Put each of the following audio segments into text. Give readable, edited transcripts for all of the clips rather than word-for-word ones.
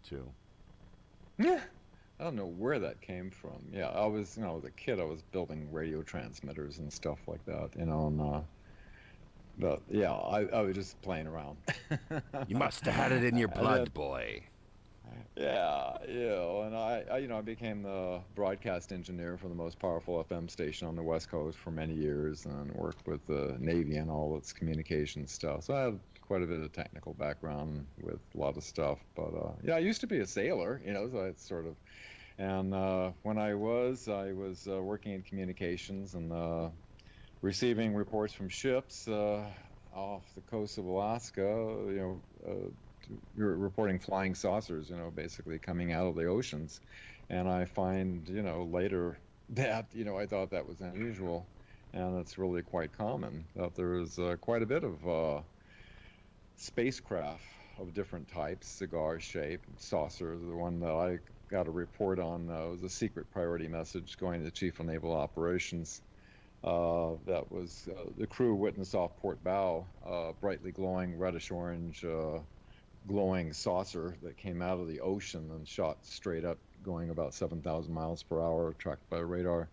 too. Yeah. I don't know where that came from. Yeah, I was, as a kid, I was building radio transmitters and stuff like that, but yeah, I was just playing around. You must have had it in your And then, blood, boy. yeah, and I became the broadcast engineer for the most powerful FM station on the West Coast for many years, and worked with the Navy and all its communication stuff. So I have quite a bit of technical background with a lot of stuff. But yeah, I used to be a sailor, so I sort of. And when I was working in communications and receiving reports from ships off the coast of Alaska, you're reporting flying saucers, basically coming out of the oceans. And I find, later that, I thought that was unusual. And it's really quite common that there is quite a bit of spacecraft of different types, cigar shape, saucer. The one that I got a report on was a secret priority message going to the Chief of Naval Operations. That was the crew witnessed off port bow, brightly glowing reddish-orange glowing saucer that came out of the ocean and shot straight up, going about 7,000 miles per hour, tracked by radar.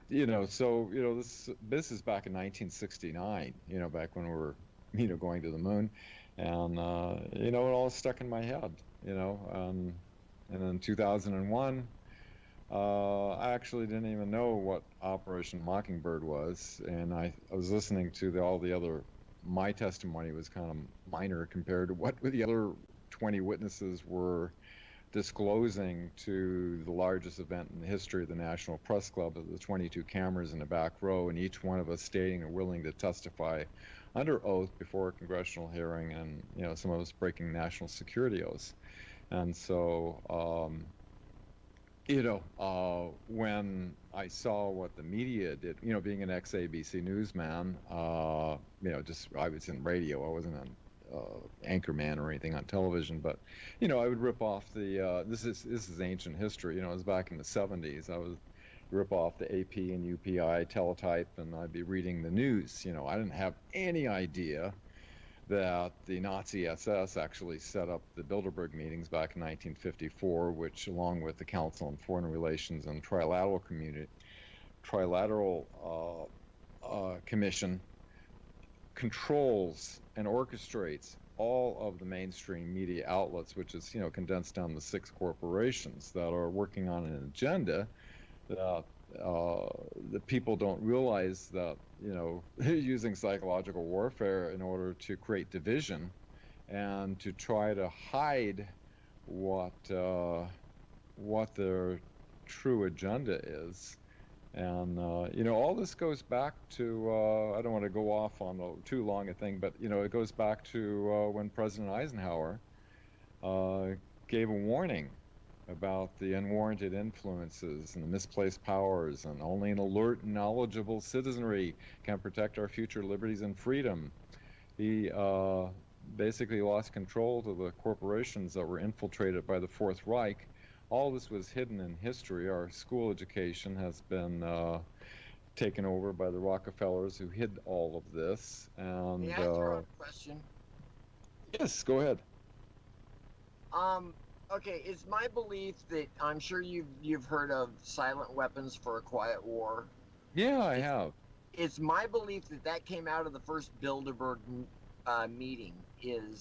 This is back in 1969, back when we were, going to the moon. And, it all stuck in my head, and in 2001, I actually didn't even know what Operation Mockingbird was, and I was listening to all the other. My testimony was kind of minor compared to what the other 20 witnesses were disclosing to the largest event in the history of the National Press Club, of the 22 cameras in the back row, and each one of us stating and willing to testify under oath before a congressional hearing, and some of us breaking national security oaths. And so when I saw what the media did, being an ex-ABC newsman, I was in radio. I wasn't an anchorman or anything on television, but, I would rip off this is ancient history. It was back in the 70s. I would rip off the AP and UPI teletype, and I'd be reading the news. I didn't have any idea that the Nazi SS actually set up the Bilderberg meetings back in 1954, which, along with the Council on Foreign Relations and Trilateral Commission, controls and orchestrates all of the mainstream media outlets, which is, condensed down to 6 corporations that are working on an agenda that the people don't realize that, using psychological warfare in order to create division and to try to hide what their true agenda is. And, all this goes back to, I don't want to go off on too long a thing, but, it goes back to when President Eisenhower gave a warning about the unwarranted influences and the misplaced powers, and only an alert and knowledgeable citizenry can protect our future liberties and freedom. He basically lost control to the corporations that were infiltrated by the Fourth Reich. All this was hidden in history. Our school education has been taken over by the Rockefellers, who hid all of this. And may I throw out a question? Yes, go ahead. Okay, it's my belief that, I'm sure you've heard of Silent Weapons for a Quiet War. Yeah, I have. It's my belief that came out of the first Bilderberg meeting. Can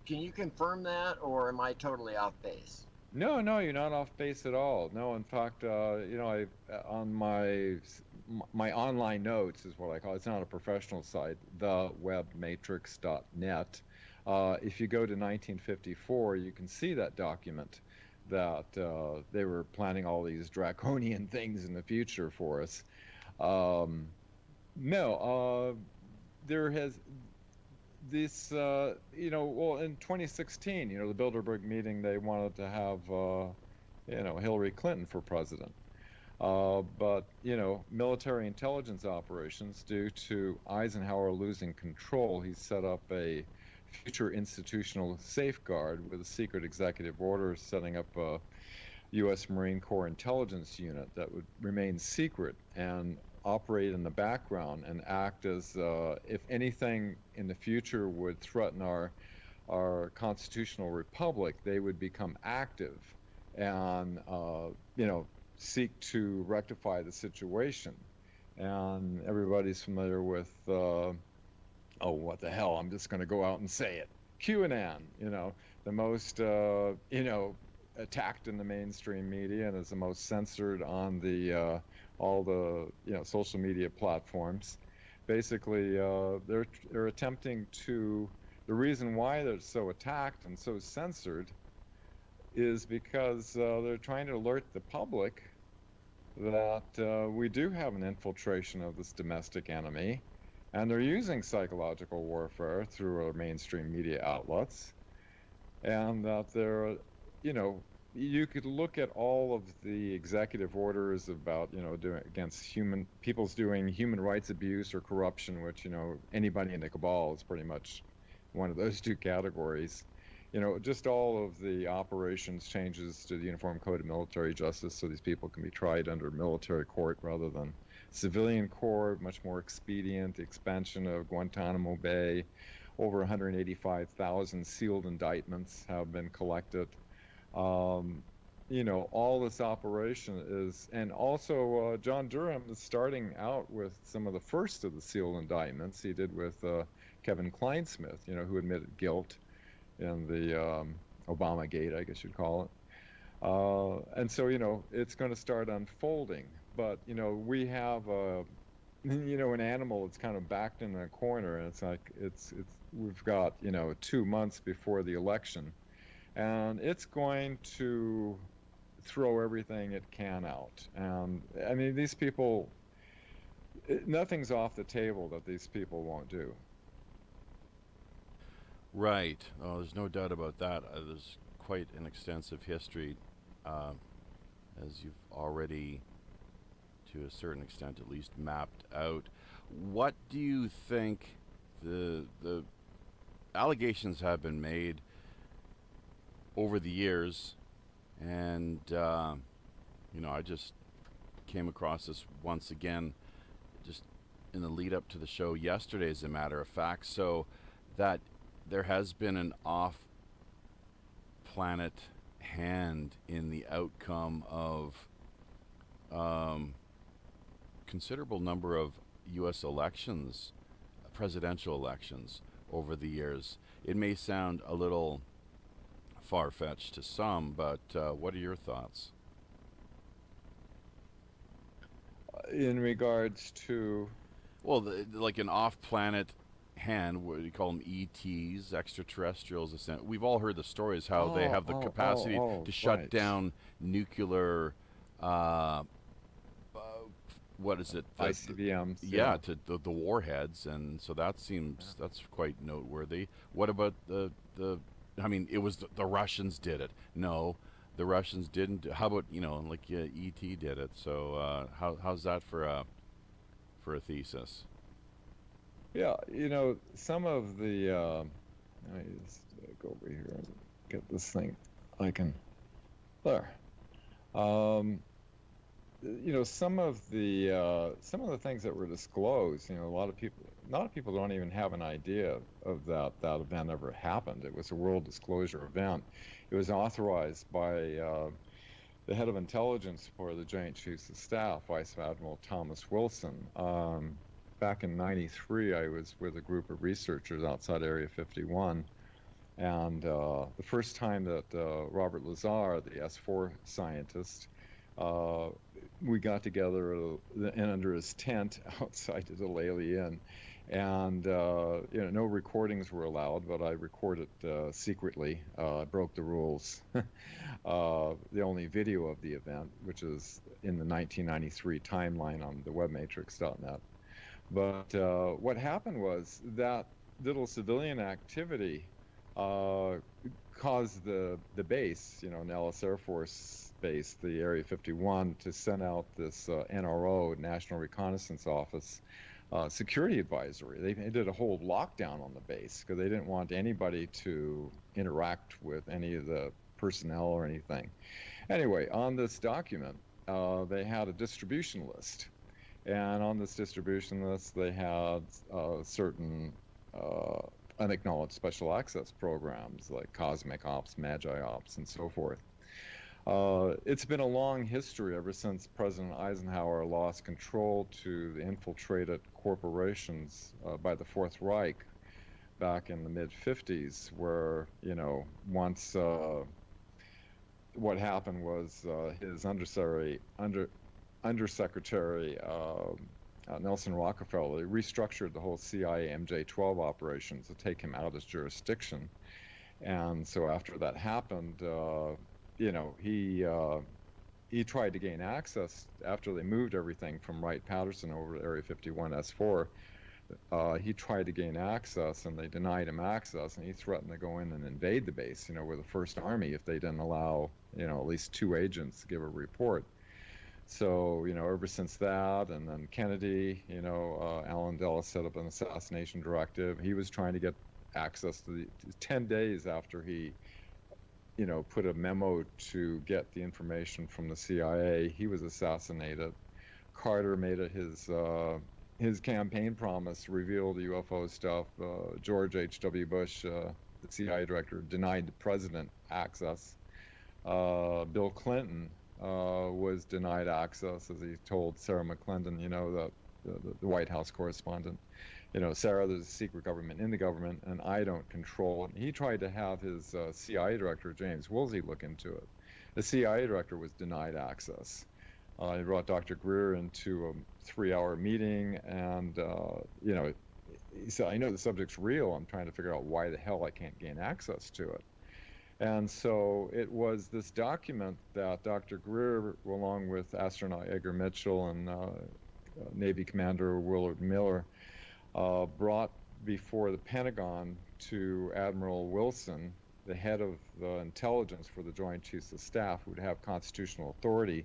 you confirm that, or am I totally off base? No, you're not off base at all. No, in fact, I on my online notes is what I call it. It's not a professional site, thewebmatrix.net. If you go to 1954, you can see that document that they were planning all these draconian things in the future for us. There has this, in 2016, the Bilderberg meeting, they wanted to have, Hillary Clinton for president. But, military intelligence operations, due to Eisenhower losing control, he set up a future institutional safeguard with a secret executive order setting up a U.S. Marine Corps intelligence unit that would remain secret and operate in the background and act as, if anything in the future would threaten our our constitutional republic, they would become active and, seek to rectify the situation. And everybody's familiar with, what the hell, I'm just going to go out and say it. QAnon, the most, attacked in the mainstream media and is the most censored on the all the social media platforms. Basically, they're attempting to. The reason why they're so attacked and so censored is because they're trying to alert the public that we do have an infiltration of this domestic enemy, and they're using psychological warfare through our mainstream media outlets, and that they're, you could look at all of the executive orders about, doing against people's doing human rights abuse or corruption, which, anybody in the cabal is pretty much one of those two categories. Just all of the operations changes to the Uniform Code of Military Justice so these people can be tried under military court rather than civilian court, much more expedient. The expansion of Guantanamo Bay, over 185,000 sealed indictments have been collected. All this operation is, and also John Durham is starting out with some of the first of the sealed indictments he did with Kevin Kleinsmith, who admitted guilt in the Obama Gate, I guess you'd call it. And so, it's going to start unfolding. But, we have, an animal that's kind of backed in a corner, and it's like, we've got, 2 months before the election, and it's going to throw everything it can out. And, I mean, these people, nothing's off the table that these people won't do. Right. Oh, there's no doubt about that. There's quite an extensive history, as you've already, to a certain extent at least, mapped out. What do you think the allegations have been made over the years? And, I just came across this once again, just in the lead up to the show yesterday, as a matter of fact, so that there has been an off-planet hand in the outcome of considerable number of U.S. elections, presidential elections, over the years. It may sound a little far-fetched to some, but what are your thoughts? In regards to? Well, like an off-planet hand, what do you call them, ETs, extraterrestrials? We've all heard the stories how they have the capacity to shut down nuclear, what is it? ICBMs. Yeah, to the warheads, and so that's quite noteworthy. What about the I mean, it was the Russians did it. No, the Russians didn't. How about, ET did it? So how's that for a thesis? Yeah, some of the, let me just go over here and get this thing. There. Some of the things that were disclosed, a lot of people don't even have an idea of that event ever happened. It was a world disclosure event. It was authorized by the head of intelligence for the Joint Chiefs of Staff, Vice Admiral Thomas Wilson. Back in '93, I was with a group of researchers outside Area 51, and the first time that Robert Lazar, the S4 scientist, we got together and under his tent outside the Delay Inn, and no recordings were allowed, but I recorded secretly. I broke the rules. The only video of the event, which is in the 1993 timeline on the webmatrix.net. But what happened was that little civilian activity caused the base, Nellis Air Force Base, the Area 51, to send out this NRO, National Reconnaissance Office, security advisory. They did a whole lockdown on the base because they didn't want anybody to interact with any of the personnel or anything. Anyway, on this document, they had a distribution list. And on this distribution list, they had certain unacknowledged special access programs like Cosmic Ops, Magi Ops, and so forth. It's been a long history ever since President Eisenhower lost control to the infiltrated corporations by the Fourth Reich back in the mid-50s, where, once what happened was his undersecretary Nelson Rockefeller restructured the whole CIA MJ-12 operations to take him out of his jurisdiction. And so after that happened, he tried to gain access after they moved everything from Wright-Patterson over to Area 51 S4. He tried to gain access, and they denied him access, and he threatened to go in and invade the base, with the First Army if they didn't allow, at least 2 agents to give a report. So, ever since that, and then Kennedy, Alan Dulles set up an assassination directive. He was trying to get access to 10 days after he, put a memo to get the information from the CIA. He was assassinated. Carter made it his campaign promise, revealed the UFO stuff. George H.W. Bush, the CIA director, denied the president access. Bill Clinton was denied access, as he told Sarah McClendon, the White House correspondent. Sarah, there's a secret government in the government, and I don't control it. He tried to have his CIA director, James Woolsey, look into it. The CIA director was denied access. He brought Dr. Greer into a 3-hour meeting, and, he said, I know the subject's real. I'm trying to figure out why the hell I can't gain access to it. And so it was this document that Dr. Greer, along with astronaut Edgar Mitchell and Navy Commander Willard Miller, brought before the Pentagon to Admiral Wilson, the head of the intelligence for the Joint Chiefs of Staff, who would have constitutional authority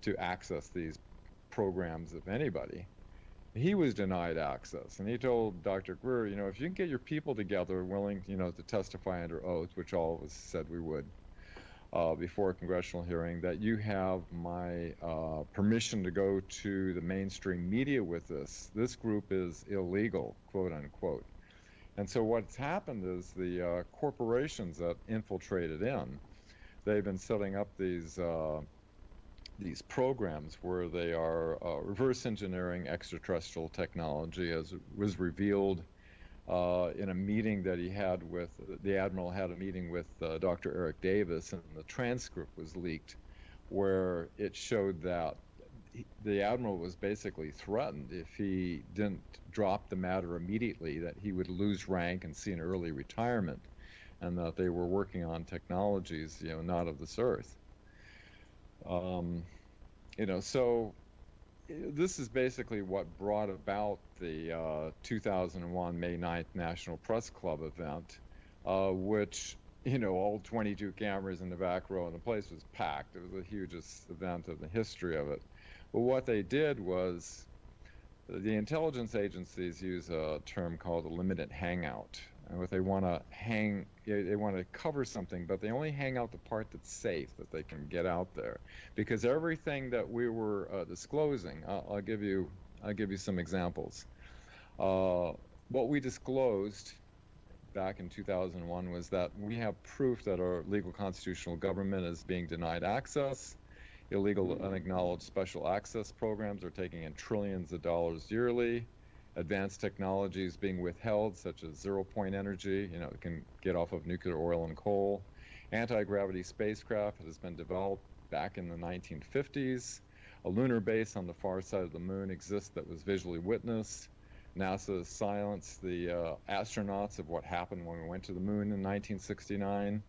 to access these programs of anybody. He was denied access, and he told Dr. Greer, if you can get your people together willing, to testify under oath, which all of us said we would, before a congressional hearing, that you have my permission to go to the mainstream media with this. This group is illegal, quote unquote. And so what's happened is the corporations that infiltrated in, they've been setting up these programs where they are reverse engineering extraterrestrial technology, as was revealed in a meeting that he had with, the Admiral had a meeting with Dr. Eric Davis, and the transcript was leaked where it showed that the Admiral was basically threatened if he didn't drop the matter immediately, that he would lose rank and see an early retirement, and that they were working on technologies, not of this earth. So this is basically what brought about the 2001 May 9th National Press Club event, which, all 22 cameras in the back row, and the place was packed. It was the hugest event in the history of it. But what they did was, the intelligence agencies use a term called a limited hangout. And what they want to they want to cover something, but they only hang out the part that's safe, that they can get out there. Because everything that we were disclosing, I'll give you some examples. What we disclosed back in 2001 was that we have proof that our legal constitutional government is being denied access. Illegal unacknowledged special access programs are taking in trillions of dollars yearly. Advanced technologies being withheld, such as zero-point energy, it can get off of nuclear, oil, and coal. Anti-gravity spacecraft has been developed back in the 1950s. A lunar base on the far side of the moon exists that was visually witnessed. NASA has silenced the astronauts of what happened when we went to the moon in 1969.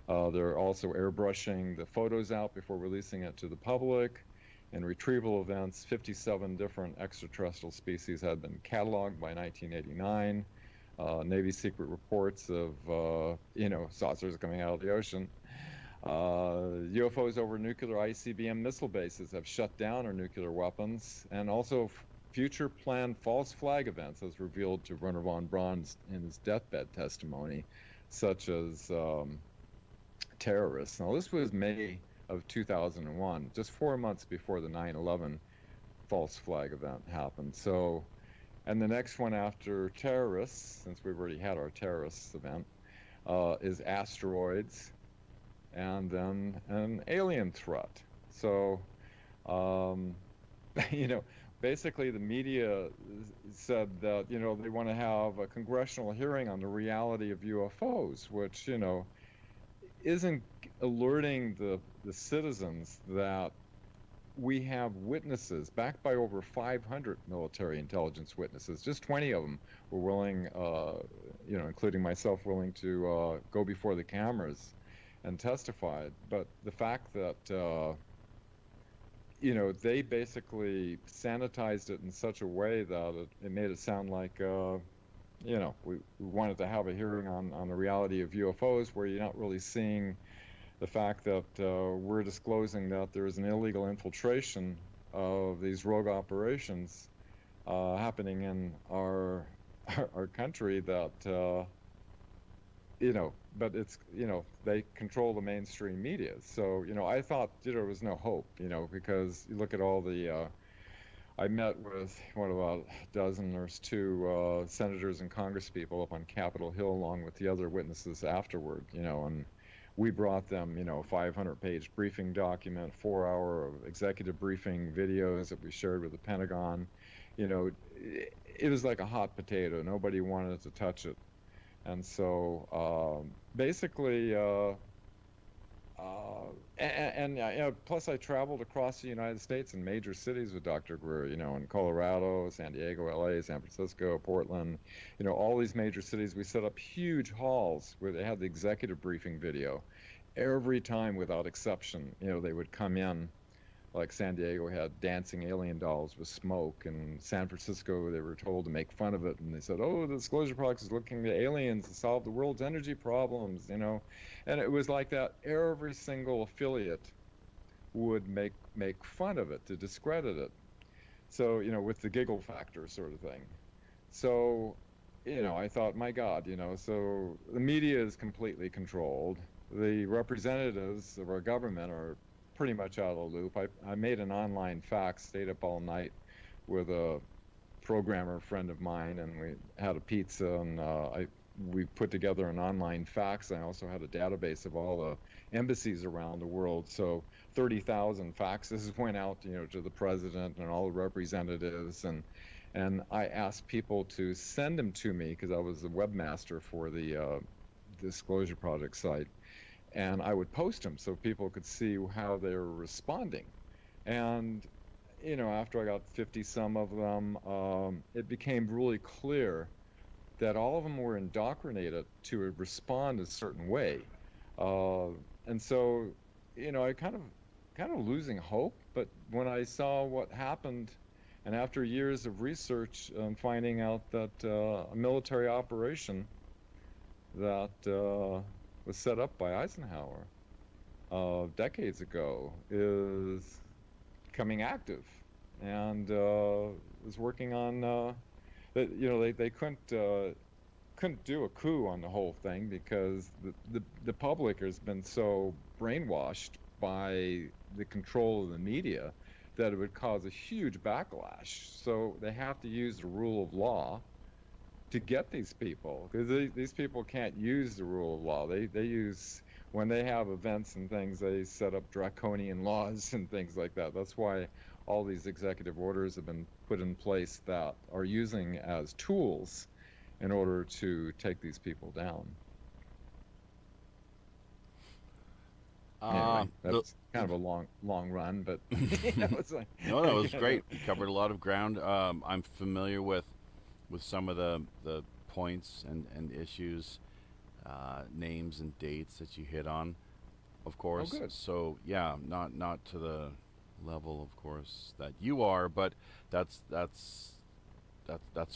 They're also airbrushing the photos out before releasing it to the public. In retrieval events, 57 different extraterrestrial species had been cataloged by 1989. Navy secret reports of, saucers coming out of the ocean. UFOs over nuclear ICBM missile bases have shut down our nuclear weapons, and also future planned false flag events, as revealed to Wernher von Braun in his deathbed testimony, such as terrorists. Now, this was May of 2001, just 4 months before the 9/11 false flag event happened. So, And the next one after terrorists, since we've already had our terrorists event, is asteroids, and then an alien threat. So, um, basically the media said that, they want to have a congressional hearing on the reality of UFOs, which, isn't alerting the citizens that we have witnesses, backed by over 500 military intelligence witnesses. Just 20 of them were willing, including myself, willing to go before the cameras and testify. But the fact that, they basically sanitized it in such a way that it made it sound like, we wanted to have a hearing on the reality of UFOs, where you're not really seeing the fact that we're disclosing that there is an illegal infiltration of these rogue operations happening in our country that, but it's, they control the mainstream media. So, I thought, there was no hope, because you look at all the, I met with, about a dozen or two senators and congresspeople up on Capitol Hill, along with the other witnesses afterward, and we brought them, 500-page briefing document, 4-hour of executive briefing videos that we shared with the Pentagon. It was like a hot potato. Nobody wanted to touch it. And so basically, plus I traveled across the United States in major cities with Dr. Greer, in Colorado, San Diego, LA, San Francisco, Portland, all these major cities. We set up huge halls where they had the executive briefing video. Every time, without exception, they would come in. Like San Diego had dancing alien dolls with smoke, and San Francisco, they were told to make fun of it, and they said, "Oh, the Disclosure Project is looking at aliens to solve the world's energy problems," and it was like that. Every single affiliate would make fun of it, to discredit it. So, with the giggle factor sort of thing. So, I thought, my God, so the media is completely controlled. The representatives of our government are pretty much out of the loop. I made an online fax, stayed up all night with a programmer friend of mine, and we had a pizza, and we put together an online fax. I also had a database of all the embassies around the world. So 30,000 faxes went out, to the president and all the representatives, and I asked people to send them to me, because I was the webmaster for the Disclosure Project site. And I would post them so people could see how they were responding. And, after I got 50 some of them, it became really clear that all of them were indoctrinated to respond a certain way. And so, I kind of losing hope. But when I saw what happened, and after years of research, finding out that a military operation that was set up by Eisenhower decades ago is becoming active, and is working on they couldn't do a coup on the whole thing, because the public has been so brainwashed by the control of the media that it would cause a huge backlash. So they have to use the rule of law to get these people, because these people can't use the rule of law. They use, when they have events and things, they set up draconian laws and things like that. That's why all these executive orders have been put in place that are using as tools in order to take these people down. Anyway, that's kind of a long run, but it's like, no, it was great. You covered a lot of ground. I'm familiar with some of the points and issues, names and dates that you hit on, of course. Oh, good. So yeah, not to the level, of course, that you are, but that's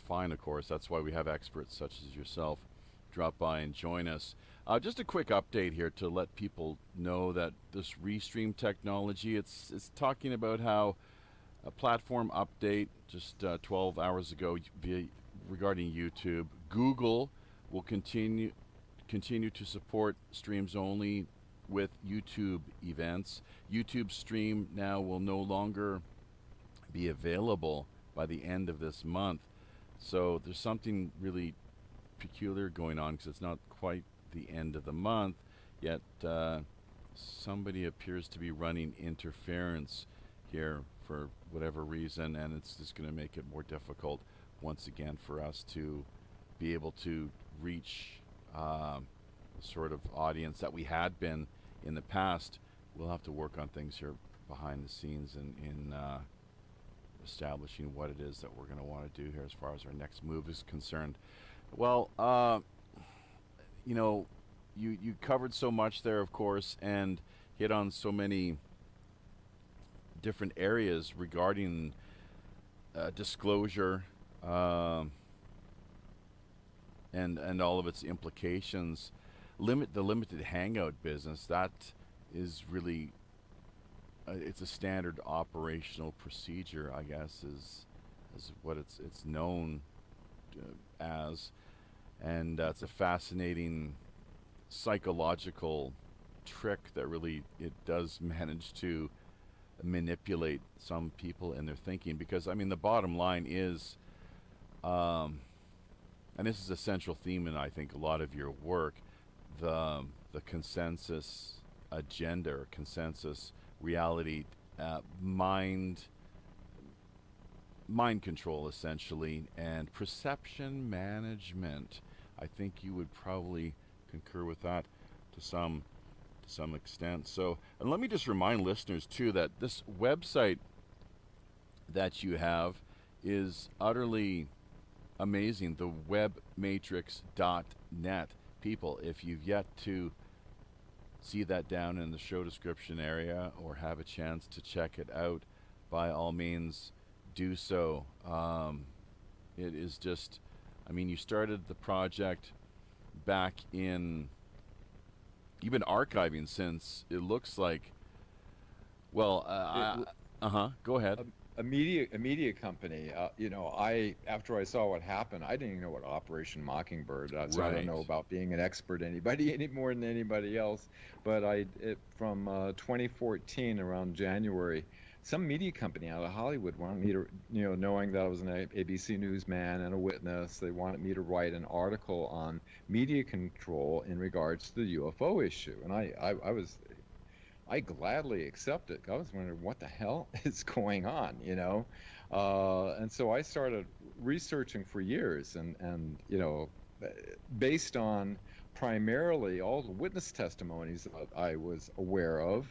fine, of course. That's why we have experts such as yourself drop by and join us. Just a quick update here to let people know that this Restream technology, it's talking about how a platform update just 12 hours ago regarding YouTube. Google will continue to support streams only with YouTube events. YouTube Stream now will no longer be available by the end of this month. So there's something really peculiar going on because it's not quite the end of the month yet. Somebody appears to be running interference here for whatever reason, and it's just going to make it more difficult once again for us to be able to reach the sort of audience that we had been in the past. We'll have to work on things here behind the scenes in establishing what it is that we're going to want to do here as far as our next move is concerned. Well, you covered so much there, of course, and hit on so many different areas regarding disclosure and all of its implications. The limited hangout business, that is really it's a standard operational procedure, I guess, is what it's known as, and it's a fascinating psychological trick that really it does manage to manipulate some people in their thinking. Because I mean, the bottom line is, and this is a central theme in I think a lot of your work, the consensus agenda or consensus reality, mind control essentially, and perception management. I think you would probably concur with that to some extent. So, and let me just remind listeners too that this website that you have is utterly amazing, the webmatrix.net. People, if you've yet to see that down in the show description area or have a chance to check it out, by all means do so. It is just, I mean, you started the project back in, you've been archiving since it looks like, well, go ahead. A media company. After I saw what happened, I didn't even know what Operation Mockingbird. So I don't know about being an expert any more than anybody else. But from 2014 around January, some media company out of Hollywood wanted me to, knowing that I was an ABC newsman and a witness, they wanted me to write an article on media control in regards to the UFO issue, and I gladly accepted. I was wondering what the hell is going on, and so I started researching for years, and based on primarily all the witness testimonies that I was aware of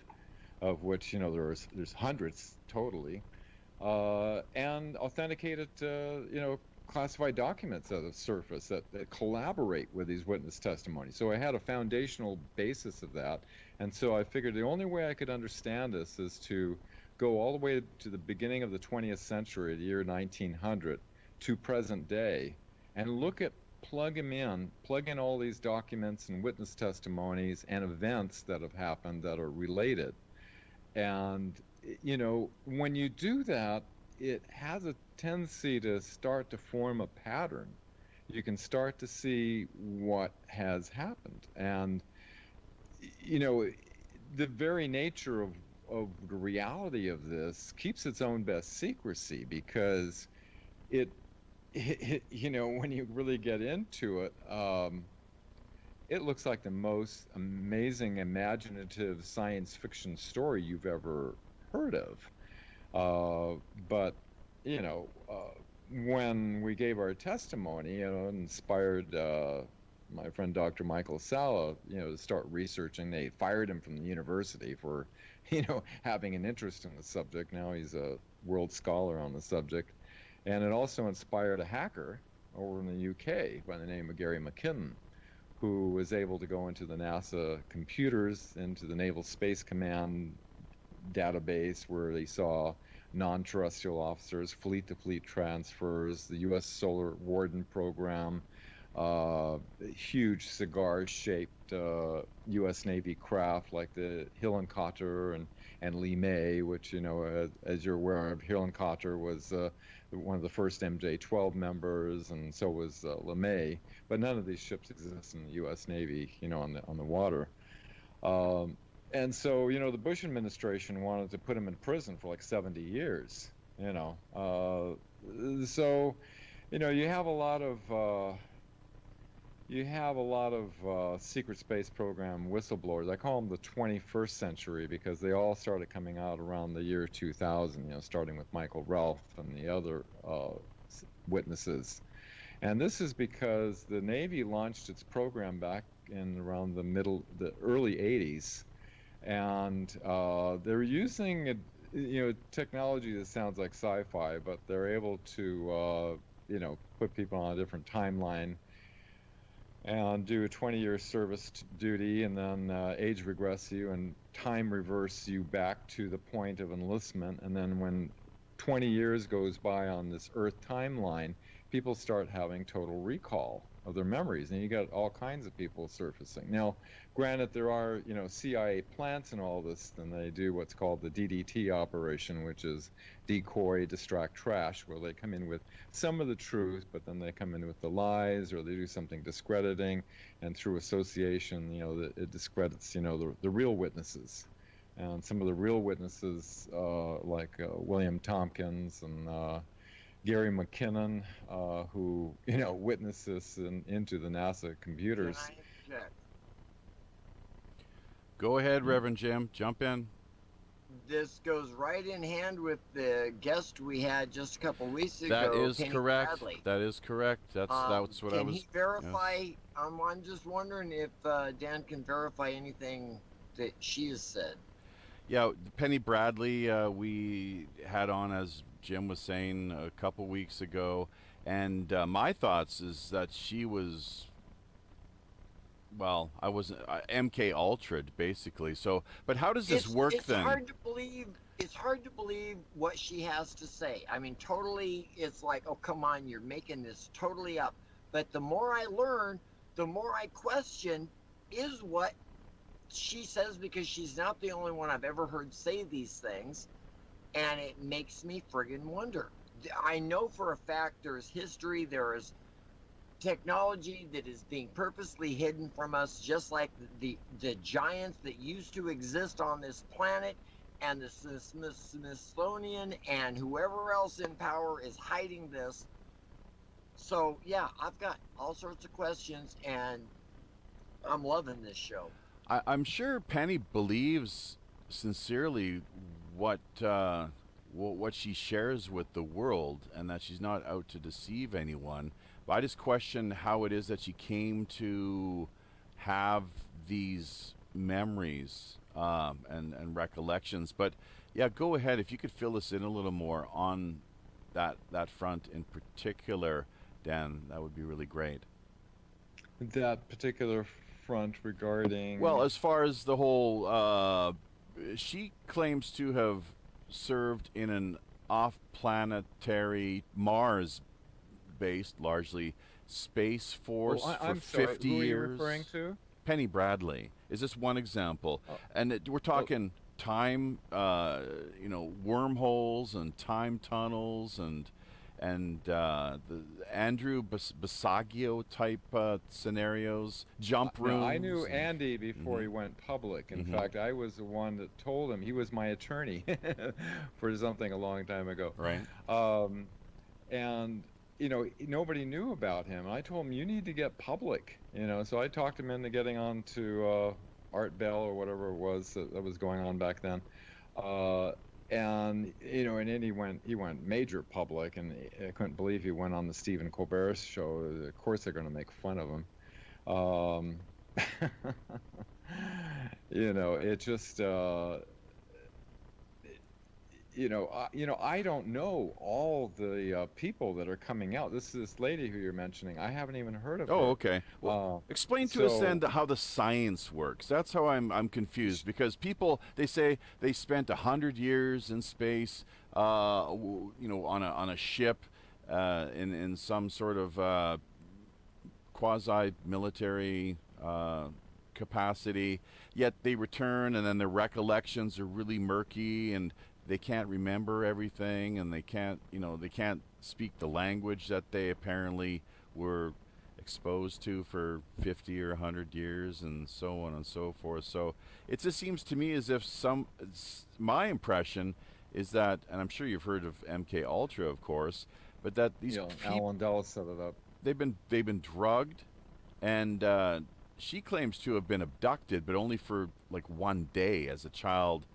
which there's hundreds totally, and authenticated classified documents that have surfaced that collaborate with these witness testimonies. So I had a foundational basis of that, and so I figured the only way I could understand this is to go all the way to the beginning of the 20th century, the year 1900, to present day, and plug in all these documents and witness testimonies and events that have happened that are related. And when you do that, it has a tendency to start to form a pattern. You can start to see what has happened, and the very nature of the reality of this keeps its own best secrecy, because it when you really get into it, it looks like the most amazing, imaginative science fiction story you've ever heard of. But when we gave our testimony, inspired my friend Dr. Michael Sala, to start researching. They fired him from the university for, having an interest in the subject. Now he's a world scholar on the subject. And it also inspired a hacker over in the UK by the name of Gary McKinnon, who was able to go into the NASA computers, into the Naval Space Command database, where they saw non-terrestrial officers, fleet-to-fleet transfers, the U.S. Solar Warden program, huge cigar-shaped U.S. Navy craft like the Hillenkotter and Lee May, which, as you're aware of, Hillenkotter was one of the first MJ-12 members, and so was LeMay. But none of these ships exist in the U.S. Navy, on the water. And so, the Bush administration wanted to put him in prison for like 70 years, So you have a lot of secret space program whistleblowers. I call them the 21st century because they all started coming out around the year 2000. Starting with Michael Ralph and the other witnesses. And this is because the Navy launched its program back in around the early 80s, and they're using technology that sounds like sci-fi, but they're able to put people on a different timeline and do a 20-year service duty, and then age regress you and time reverse you back to the point of enlistment. And then when 20 years goes by on this Earth timeline, people start having total recall of their memories, and you got all kinds of people surfacing. Now, granted, there are CIA plants and all this, and they do what's called the DDT operation, which is decoy, distract, trash, where they come in with some of the truth, but then they come in with the lies, or they do something discrediting, and through association, it discredits the real witnesses. And some of the real witnesses, like William Tompkins and Gary McKinnon, who witnessed this into the NASA computers. Can I interject? Go ahead, Reverend Jim. Jump in. This goes right in hand with the guest we had just a couple weeks ago. That is Penny correct. Bradley. That is correct. That's what I was. Can he verify? I'm just wondering if Dan can verify anything that she has said. Yeah, Penny Bradley, we had on, as Jim was saying, a couple weeks ago, and my thoughts is that she was, well, I wasn't MK Ultra'd basically. So, but how does this work then? It's hard to believe. It's hard to believe what she has to say. I mean, totally. It's like, oh, come on, you're making this totally up. But the more I learn, the more I question, is what she says, because she's not the only one I've ever heard say these things, and it makes me friggin' wonder. I know for a fact there's history, there is technology that is being purposely hidden from us, just like the giants that used to exist on this planet, and the Smithsonian and whoever else in power is hiding this. So yeah, I've got all sorts of questions, and I'm loving this show. I'm sure Penny believes sincerely what she shares with the world, and that she's not out to deceive anyone. But I just question how it is that she came to have these memories and recollections. But yeah, go ahead, if you could fill us in a little more on that front in particular, Dan, that would be really great. That particular front regarding, well, as far as the whole, she claims to have served in an off-planetary Mars-based, largely, space force for 50 who years. Are you referring to? Penny Bradley is just one example, and we're talking time, wormholes and time tunnels and the Andrew Basagio type scenarios, jump rooms. I knew Andy before he went public. In fact, I was the one that told him. He was my attorney for something a long time ago. Right. And nobody knew about him. I told him, you need to get public. So I talked him into getting on to Art Bell or whatever it was that was going on back then. And then he went major public, and I couldn't believe he went on the Stephen Colbert show. Of course they're going to make fun of him. It just I don't know all the people that are coming out. This lady who you're mentioning, I haven't even heard of her. Oh, okay. Well, explain to us then how the science works. That's how I'm confused, because people, they say they spent 100 years in space, on a ship, in some sort of quasi-military capacity. Yet they return, and then their recollections are really murky, and they can't remember everything, and they can't speak the language that they apparently were exposed to for 50 or 100 years, and so on and so forth. So it just seems to me as if my impression is that, and I'm sure you've heard of MK Ultra, of course, but that these people, Alan Dulles set it up. they've been drugged, and she claims to have been abducted, but only for like 1 day as a child,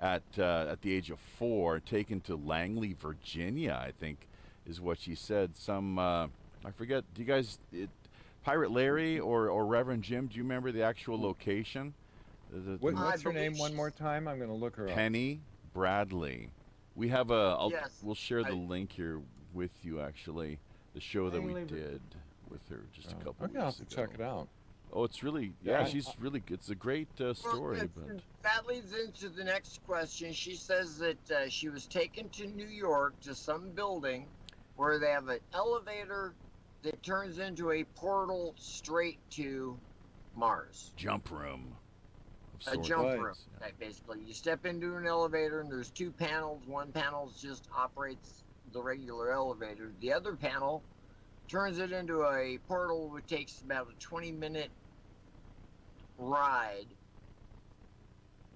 at the age of 4, taken to Langley, Virginia, I think, is what she said. Some I forget. Do you guys, Pirate Larry or Reverend Jim? Do you remember the actual location? What's her name one more time? I'm going to look her up. Penny Bradley. We have Yes, we'll share the link here with you, actually. The show that we did with her just a couple I'm going to weeks have to ago. check it out. Oh, it's really, she's really good. It's a great story. Well, that leads into the next question. She says that she was taken to New York to some building where they have an elevator that turns into a portal straight to Mars. Jump room. A jump room, basically. You step into an elevator and there's 2 panels. One panel just operates the regular elevator. The other panel turns it into a portal, which takes about a 20-minute ride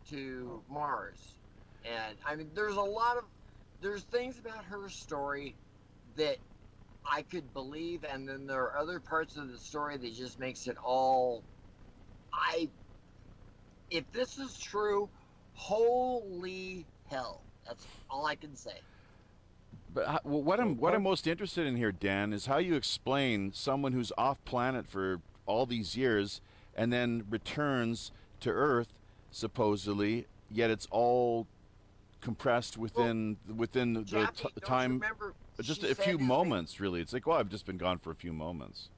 to Mars. And I mean, there's things about her story that I could believe, and then there are other parts of the story that just makes it all, if this is true, holy hell. That's all I can say. But what I'm most interested in here, Dan, is how you explain someone who's off planet for all these years and then returns to Earth, supposedly, yet it's all compressed within Japhy, the time, remember, just she a few said moments, really. It's like, well, I've just been gone for a few moments.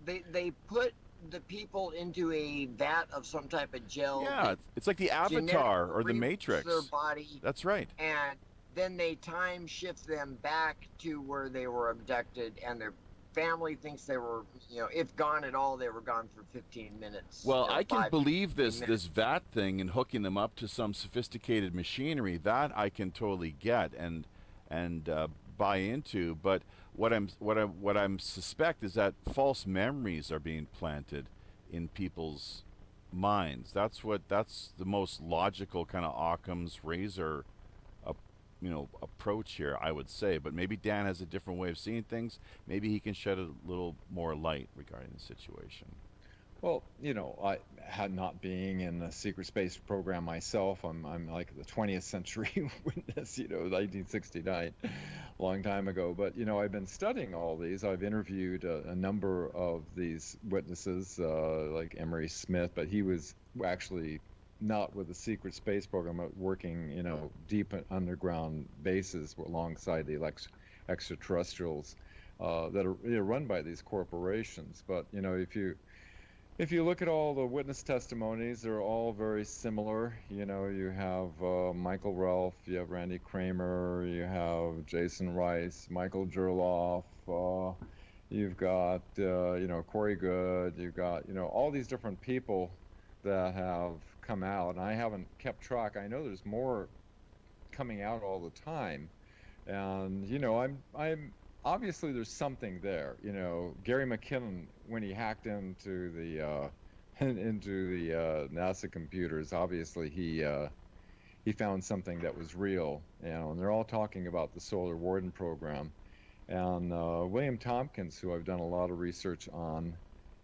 They put the people into a vat of some type of gel. Yeah, it's like the Avatar or the Matrix. Their body. That's right. And then they time shift them back to where they were abducted, and their family thinks they were, if gone at all, they were gone for 15 minutes. Well, I can believe this minutes. VAT thing and hooking them up to some sophisticated machinery. That I can totally get and buy into. But what I'm suspect is that false memories are being planted in people's minds. That's the most logical kind of Occam's razor approach here, I would say. But maybe Dan has a different way of seeing things. Maybe he can shed a little more light regarding the situation. Well, I had not being in the secret space program myself. I'm like the 20th century witness, 1969, a long time ago. But I've been studying all these. I've interviewed a number of these witnesses, like Emery Smith, but he was actually not with the secret space program, but working, deep underground bases alongside the extraterrestrials that are run by these corporations. But if you look at all the witness testimonies, they're all very similar. You have Michael Ralph, you have Randy Kramer, you have Jason Rice, Michael Gerloff, you've got Corey Good, you've got all these different people that have come out, and I haven't kept track. I know there's more coming out all the time, and I'm obviously there's something there. Gary McKinnon, when he hacked into the NASA computers, obviously he found something that was real. And they're all talking about the Solar Warden program, and William Tompkins, who I've done a lot of research on,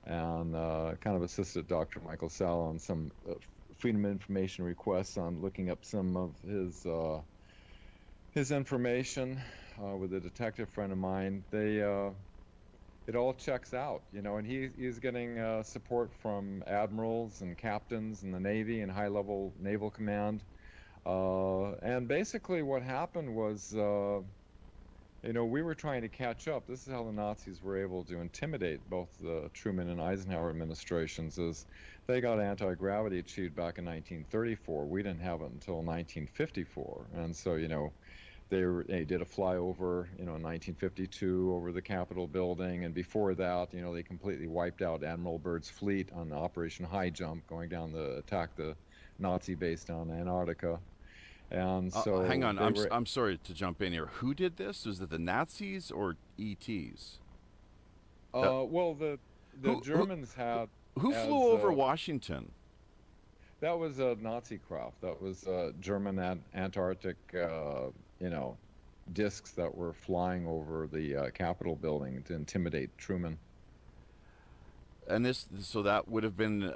and kind of assisted Dr. Michael Sal on some Freedom of Information requests on looking up some of his information with a detective friend of mine. It all checks out, and he's getting support from admirals and captains in the Navy and high-level naval command. And basically what happened was, we were trying to catch up. This is how the Nazis were able to intimidate both the Truman and Eisenhower administrations, is they got anti-gravity achieved back in 1934. We didn't have it until 1954. And so, they did a flyover, in 1952 over the Capitol building. And before that, they completely wiped out Admiral Byrd's fleet on Operation High Jump, going down to attack the Nazi base down in Antarctica. And so hang on, I'm sorry to jump in here. Who did this? Was it the Nazis or ETs? Well, the Germans had. Who flew over Washington? That was a Nazi craft. That was German Antarctic, discs that were flying over the Capitol building to intimidate Truman. And so that would have been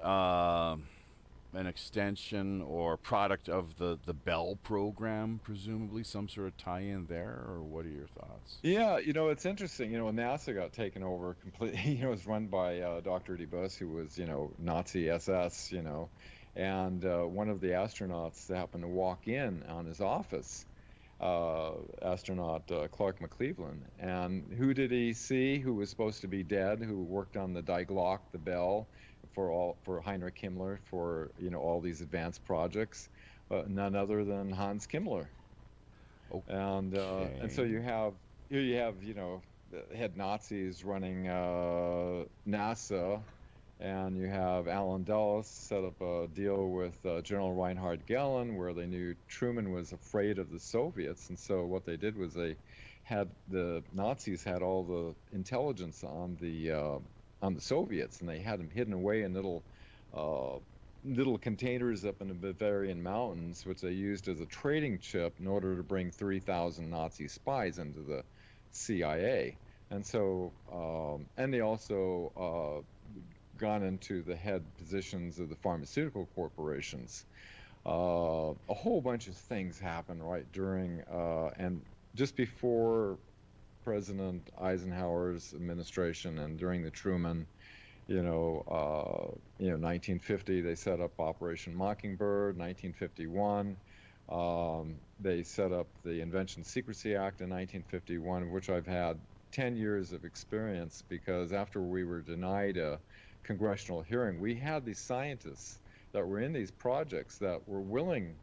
an extension or product of the Bell program, presumably some sort of tie-in there, or what are your thoughts? Yeah, it's interesting. When NASA got taken over completely, it was run by Dr. DeBus, who was, Nazi SS, and one of the astronauts happened to walk in on his office, astronaut Clark McClellan. And who did he see who was supposed to be dead, who worked on the Die Glocke, the Bell, for Heinrich Himmler, for all these advanced projects? None other than Hans Himmler. Okay. And so you have the head Nazis running NASA, and you have Allen Dulles set up a deal with General Reinhard Gehlen, where they knew Truman was afraid of the Soviets, and so what they did was the Nazis had all the intelligence on the Soviets, and they had them hidden away in little containers up in the Bavarian mountains, which they used as a trading chip in order to bring 3,000 Nazi spies into the CIA. And so, and they also gone into the head positions of the pharmaceutical corporations. A whole bunch of things happened right during and just before President Eisenhower's administration and during the Truman, 1950, they set up Operation Mockingbird. 1951, they set up the Invention Secrecy Act in 1951, which I've had 10 years of experience, because after we were denied a congressional hearing, we had these scientists that were in these projects that were willing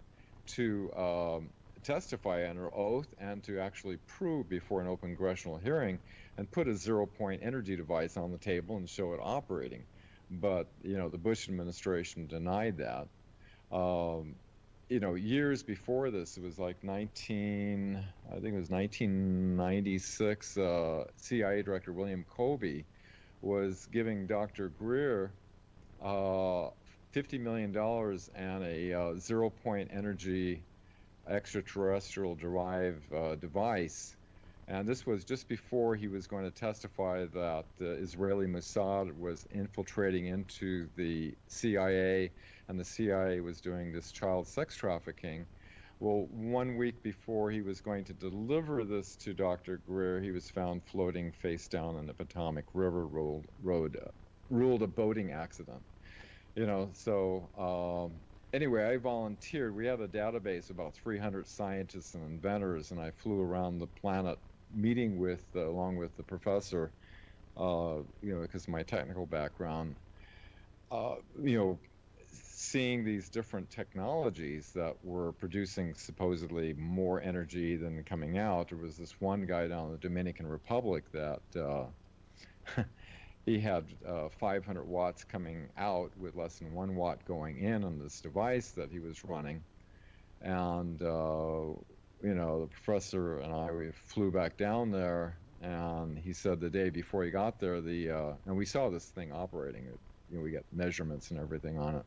to testify under oath and to actually prove before an open congressional hearing and put a 0-point energy device on the table and show it operating. But, the Bush administration denied that. Years before this, it was like 1996, CIA Director William Colby was giving Dr. Greer $50 million and a 0-point energy extraterrestrial derived device. And this was just before he was going to testify that the Israeli Mossad was infiltrating into the CIA, and the CIA was doing this child sex trafficking. Well, 1 week before he was going to deliver this to Dr. Greer, he was found floating face down in the Potomac River, ruled a boating accident. Anyway, I volunteered. We have a database of about 300 scientists and inventors, and I flew around the planet meeting with, along with the professor, because of my technical background, seeing these different technologies that were producing supposedly more energy than coming out. There was this one guy down in the Dominican Republic that he had 500 watts coming out with less than 1 watt going in on this device that he was running. And, the professor and I, we flew back down there, and he said the day before he got there, and we saw this thing operating. We got measurements and everything on it.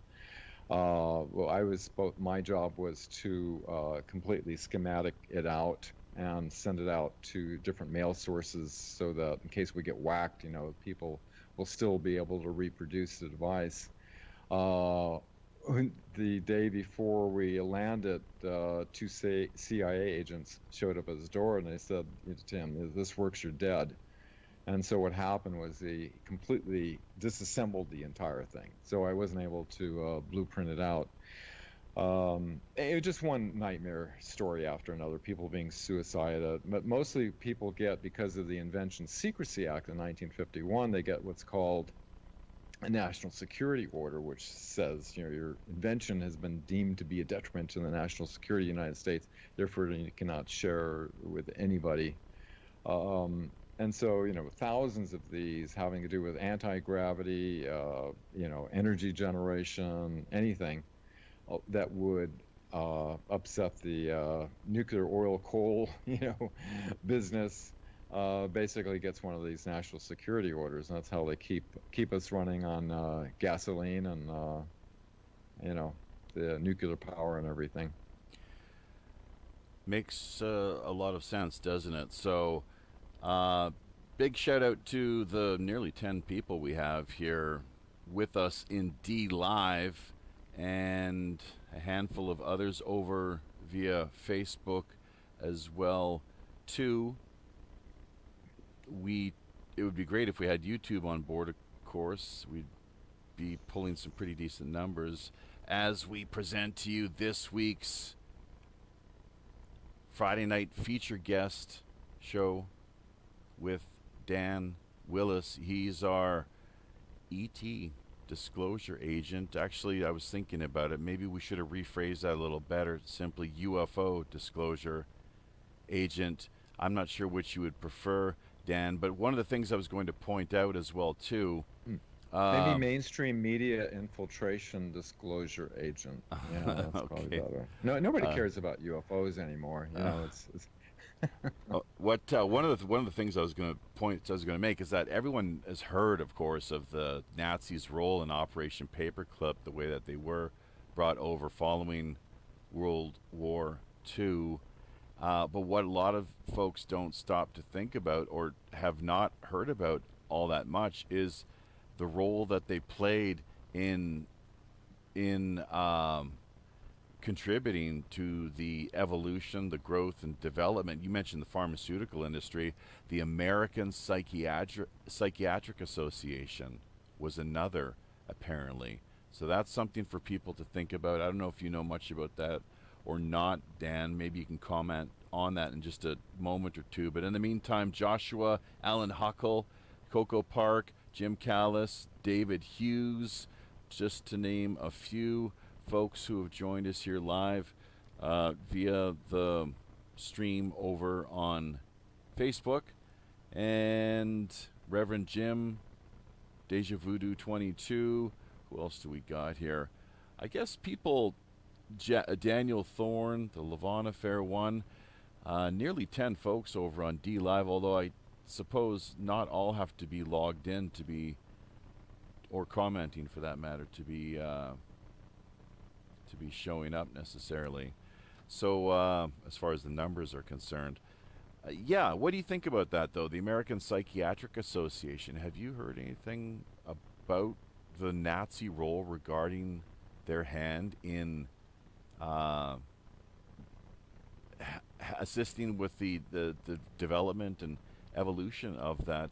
My job was to completely schematic it out and send it out to different mail sources so that in case we get whacked, people will still be able to reproduce the device. The day before we landed, 2 CIA agents showed up at his door, and they said to him, "If this works, you're dead." And so what happened was he completely disassembled the entire thing. So I wasn't able to blueprint it out. It was just one nightmare story after another, people being suicidal. But mostly people get, because of the Invention Secrecy Act in 1951, they get what's called a national security order, which says, your invention has been deemed to be a detriment to the national security of the United States, therefore you cannot share with anybody. And so, thousands of these having to do with anti-gravity, energy generation, anything that would upset the nuclear oil coal, business, basically gets one of these national security orders, and that's how they keep us running on gasoline and the nuclear power and everything. Makes a lot of sense, doesn't it? So, big shout out to the nearly 10 people we have here with us in D Live, and a handful of others over via Facebook as well too. It would be great if we had YouTube on board, of course. We'd be pulling some pretty decent numbers as we present to you this week's Friday night feature guest show with Dan Willis. He's our ET disclosure agent. Actually, I was thinking about it. Maybe we should have rephrased that a little better. Simply UFO disclosure agent. I'm not sure which you would prefer, Dan, but one of the things I was going to point out as well too. Maybe mainstream media infiltration disclosure agent. Yeah, that's probably better. No, nobody cares about UFOs anymore. You know, it's one of the things I was going to make is that everyone has heard, of course, of the Nazis' role in Operation Paperclip, the way that they were brought over following World War II. But what a lot of folks don't stop to think about, or have not heard about all that much, is the role that they played in contributing to the evolution, the growth, and development. You mentioned the pharmaceutical industry. The American Psychiatric Association was another, apparently. So that's something for people to think about. I don't know if you know much about that or not, Dan. Maybe you can comment on that in just a moment or two. But in the meantime, Joshua, Alan Huckle, Coco Park, Jim Callis, David Hughes, just to name a few folks who have joined us here live via the stream over on Facebook. And Reverend Jim, Deja Voodoo 22. Who else do we got here? I guess people, Daniel Thorne, the Levon Affair 1, nearly 10 folks over on D Live, although I suppose not all have to be logged in to be, or commenting for that matter, to be showing up necessarily. So as far as the numbers are concerned, yeah, what do you think about that though? The American Psychiatric Association, have you heard anything about the Nazi role regarding their hand in assisting with the development and evolution of that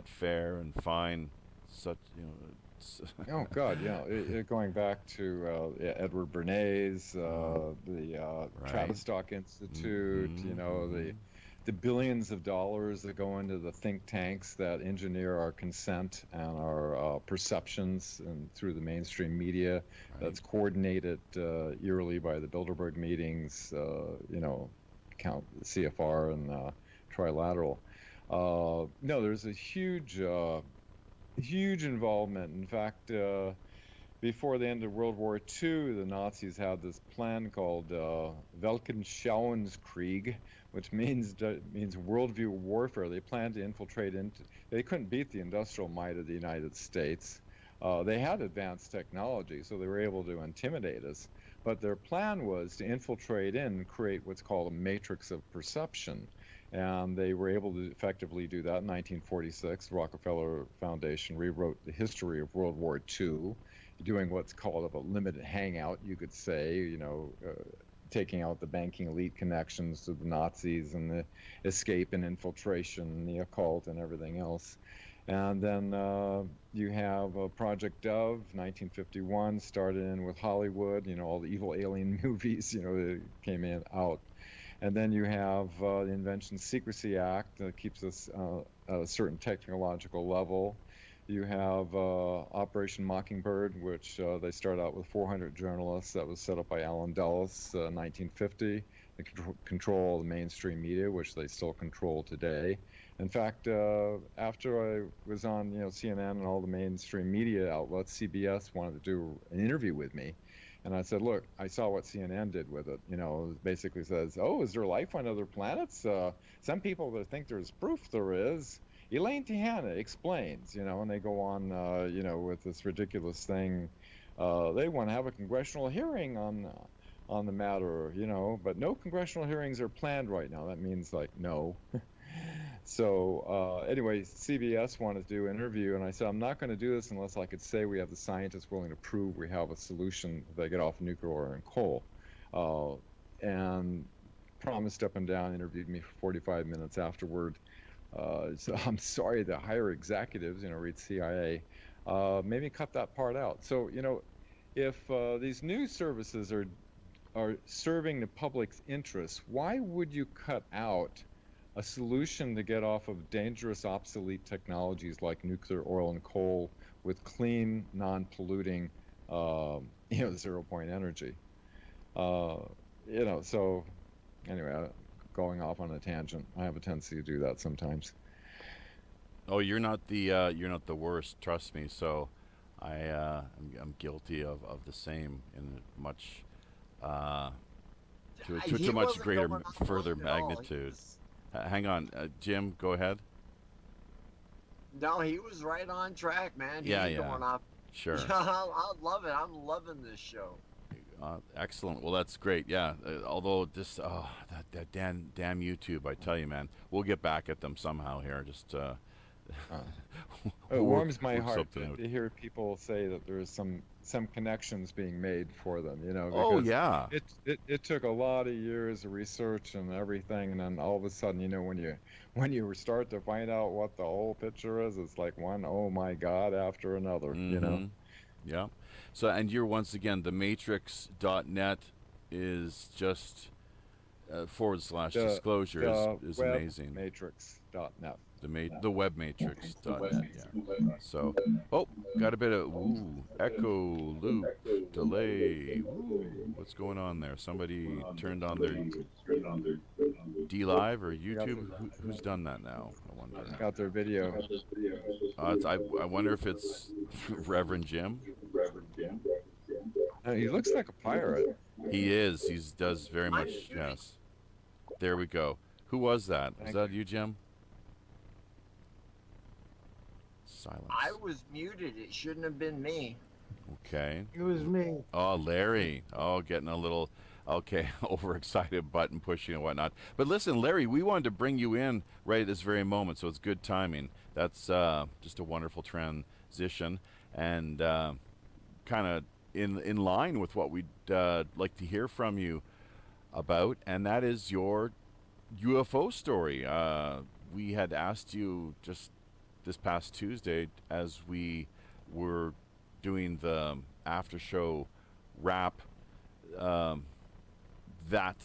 fair and fine, such, you know? Oh God, yeah. Going back to Edward Bernays, the Right. Tavistock Institute, you know, the billions of dollars that go into the think tanks that engineer our consent and our perceptions, and through the mainstream media, Right. that's coordinated yearly by the Bilderberg meetings, you know, count CFR and Trilateral. No, there's a huge involvement. In fact, before the end of World War II, the Nazis had this plan called Weltanschauungskrieg, which means worldview warfare. They planned to infiltrate into. They couldn't beat the industrial might of the United States. They had advanced technology, so they were able to intimidate us. But their plan was to infiltrate in and create what's called a matrix of perception. And they were able to effectively do that in 1946. The Rockefeller Foundation rewrote the history of World War II, doing what's called a limited hangout, you could say, you know, taking out the banking elite connections to the Nazis and the escape and infiltration, the occult and everything else. And then you have Project Dove, 1951, started in with Hollywood, you know, all the evil alien movies, you know, that came out. And then you have the Invention Secrecy Act that keeps us at a certain technological level. You have Operation Mockingbird, which they started out with 400 journalists. That was set up by Alan Dulles, 1950. They control the mainstream media, which they still control today. In fact, after I was on, you know, CNN and all the mainstream media outlets, CBS wanted to do an interview with me. And I said, look, I saw what CNN did with it. You know, it basically says, oh, is there life on other planets? Some people that think there's proof there is. Elaine Tehana explains, you know, and they go on, you know, with this ridiculous thing. They want to have a congressional hearing on on the matter, but no congressional hearings are planned right now. That means like no. So anyway, CBS wanted to do an interview, and I said, I'm not going to do this unless I could say we have the scientists willing to prove we have a solution that get off nuclear oil and coal. And promised up and down, interviewed me for 45 minutes afterward. So I'm sorry, the higher executives, read CIA, made me cut that part out. So, if these news services are serving the public's interests, why would you cut out a solution to get off of dangerous, obsolete technologies like nuclear, oil, and coal with clean, non-polluting, zero-point energy? So anyway, going off on a tangent. I have a tendency to do that sometimes. Oh, you're not the worst. Trust me. So, I'm guilty of the same in much to much greater further magnitude. Hang on, Jim. Go ahead. No, he was right on track, man. Yeah. Going off. Sure. I love it. I'm loving this show. Excellent. Well, that's great. Yeah. Although this, that damn YouTube, I tell you, man, we'll get back at them somehow here. Just it warms my heart to hear people say that there's some connections being made for them. Oh yeah. It took a lot of years of research and everything, and then all of a sudden, when you start to find out what the whole picture is, it's like one oh my God after another. Yeah. So, and you're once again, thematrix.net is just /disclosure is amazing. Matrix.net. The webmatrix.net. Yeah. So, got a bit of echo, loop, delay. What's going on there? Somebody turned on their DLive or YouTube. Who's done that now? I wonder. Got their video. I wonder if it's Reverend Jim. He looks like a pirate. He is. He does very much. Yes. There we go. Who was that? Was that you, Jim? Silence. I was muted. It shouldn't have been me. Okay. It was me. Oh, Larry. Oh, getting a little, overexcited button pushing and whatnot. But listen, Larry, we wanted to bring you in right at this very moment, so it's good timing. That's just a wonderful transition and kind of in line with what we'd like to hear from you about, and that is your UFO story. We had asked you just this past Tuesday as we were doing the after show wrap, that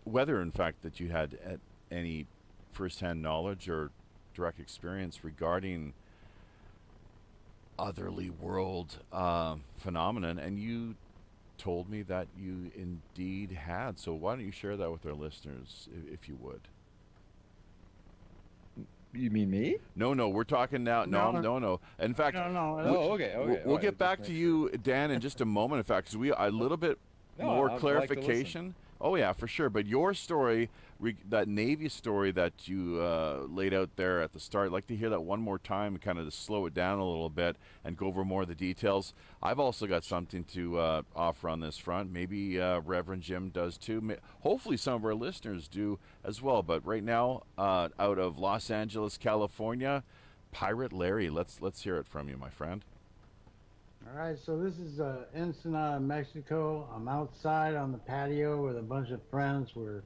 whether in fact that you had any firsthand knowledge or direct experience regarding otherly world phenomenon, and you told me that you indeed had. So why don't you share that with our listeners, if you would? You mean me? No, we're talking now. No. In fact, okay. We'll get back to you, Dan, in just a moment. In fact, because a little bit more clarification. Oh yeah, for sure. But your story, that Navy story that you laid out there at the start, I'd like to hear that one more time, kind of to slow it down a little bit and go over more of the details. I've also got something to offer on this front. Maybe Reverend Jim does too. Hopefully some of our listeners do as well. But right now, out of Los Angeles, California, Pirate Larry, let's hear it from you, my friend. All right, so this is Ensenada, Mexico. I'm outside on the patio with a bunch of friends. We're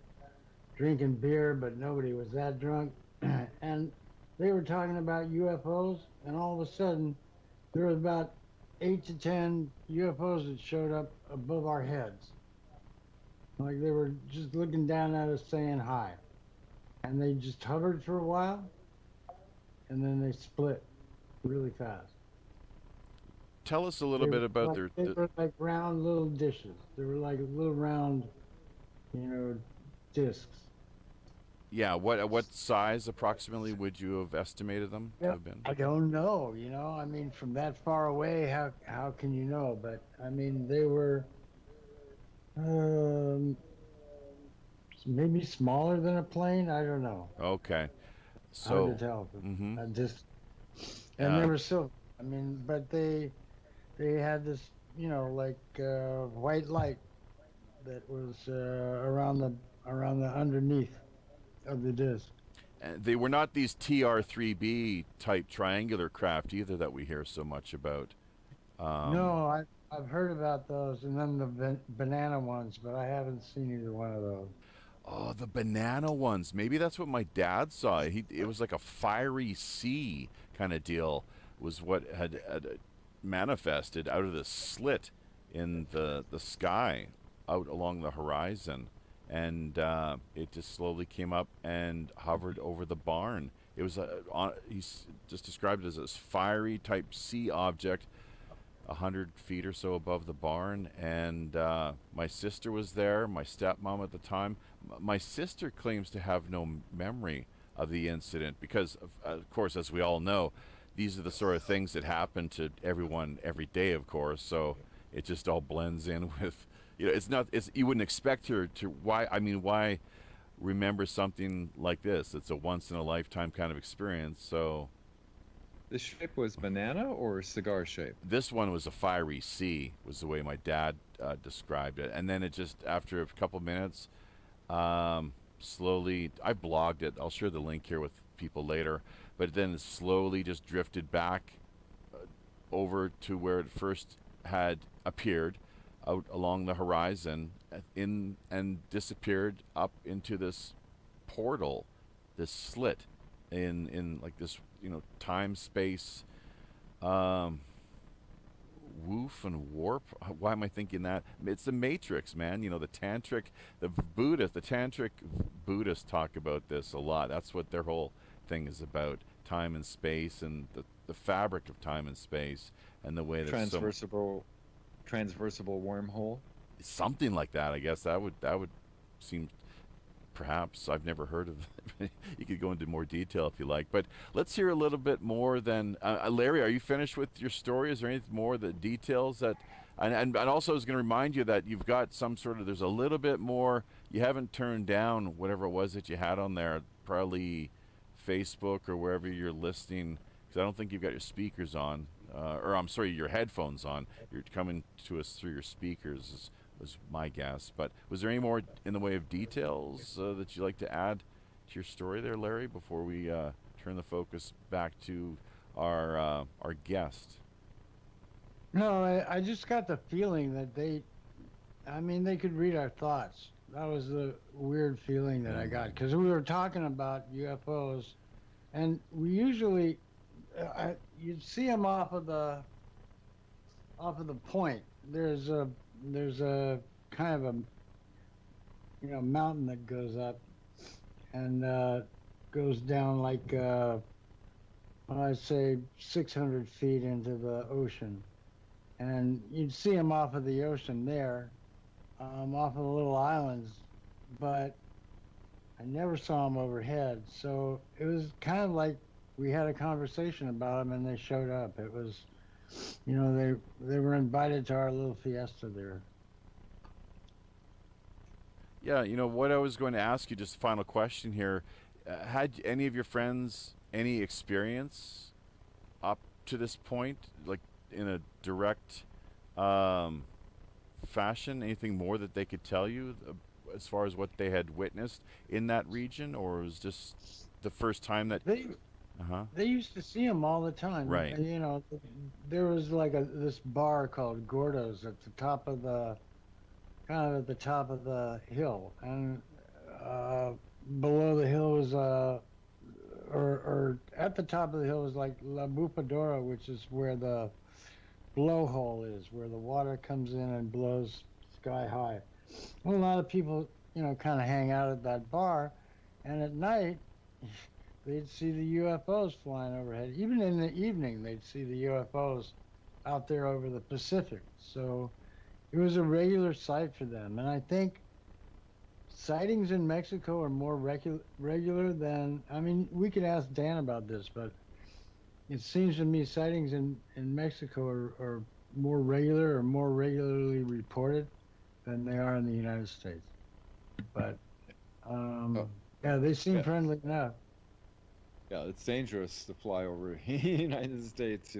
drinking beer, but nobody was that drunk. And they were talking about UFOs, and all of a sudden, there were about 8 to 10 UFOs that showed up above our heads. Like they were just looking down at us saying hi. And they just hovered for a while, and then they split really fast. Tell us a little bit about They were like round little dishes. They were like little round, discs. Yeah, what size approximately would you have estimated them to have been? I don't know, I mean, from that far away, how can you know? But I mean, they were maybe smaller than a plane. I don't know. Okay, so hard to tell. And they were silver. I mean, but they had this, white light that was around the underneath of the disc. And they were not these TR-3B type triangular craft either that we hear so much about. No, I've heard about those, and then the banana ones, but I haven't seen either one of those. Oh, the banana ones. Maybe that's what my dad saw. It was like a fiery sea kind of deal was what had manifested out of this slit in the sky out along the horizon. And it just slowly came up and hovered over the barn. It was he's just described it as this fiery type sea object 100 feet or so above the barn, and my sister was there, my stepmom at the time. My sister claims to have no memory of the incident because, of course, as we all know, these are the sort of things that happen to everyone every day, of course, so it just all blends in with, you wouldn't expect her to, why remember something like this? It's a once-in-a-lifetime kind of experience, so... The shape was banana or cigar shape? This one was a fiery sea, was the way my dad described it. And then it just, after a couple minutes, slowly, I blogged it. I'll share the link here with people later. But then it slowly just drifted back over to where it first had appeared, out along the horizon, and disappeared up into this portal, this slit in like this, time space woof and warp. Why am I thinking that? It's the Matrix, man. The tantric Buddhists talk about this a lot. That's what their whole thing is about, time and space, and the fabric of time and space, and the way that transversible wormhole, something like that. I guess that would seem. Perhaps I've never heard of it. You could go into more detail if you like, but let's hear a little bit more. Then, Larry, are you finished with your story? Is there anything more, the details that? And also, I was going to remind you that you've got some sort of. There's a little bit more. You haven't turned down whatever it was that you had on there. Probably Facebook or wherever you're listening, because I don't think you've got your speakers on, or I'm sorry, your headphones on. You're coming to us through your speakers. Was my guess. But was there any more in the way of details that you'd like to add to your story there, Larry, before we turn the focus back to our guest? No, I just got the feeling that they could read our thoughts. That was the weird feeling that I got, because we were talking about UFOs, and we usually you'd see them off of the point. There's a kind of a mountain that goes up and goes down like I'd say 600 feet into the ocean, and you'd see them off of the ocean there, off of the little islands, but I never saw them overhead. So it was kind of like we had a conversation about them and they showed up. It was, they were invited to our little fiesta there. Yeah, what I was going to ask you, just a final question here. Had any of your friends any experience up to this point, like in a direct fashion? Anything more that they could tell you as far as what they had witnessed in that region, or was just the first time that... They used to see them all the time. Right. There was like this bar called Gordo's at the top of the hill, and below the hill was or at the top of the hill was like La Bupadora, which is where the blowhole is, where the water comes in and blows sky high. Well, a lot of people, kind of hang out at that bar, and at night they'd see the UFOs flying overhead. Even in the evening, they'd see the UFOs out there over the Pacific. So it was a regular sight for them. And I think sightings in Mexico are more regular than, we could ask Dan about this, but it seems to me sightings in Mexico are more regular or more regularly reported than they are in the United States. But, yeah, they seem friendly enough. Yeah, it's dangerous to fly over the United States.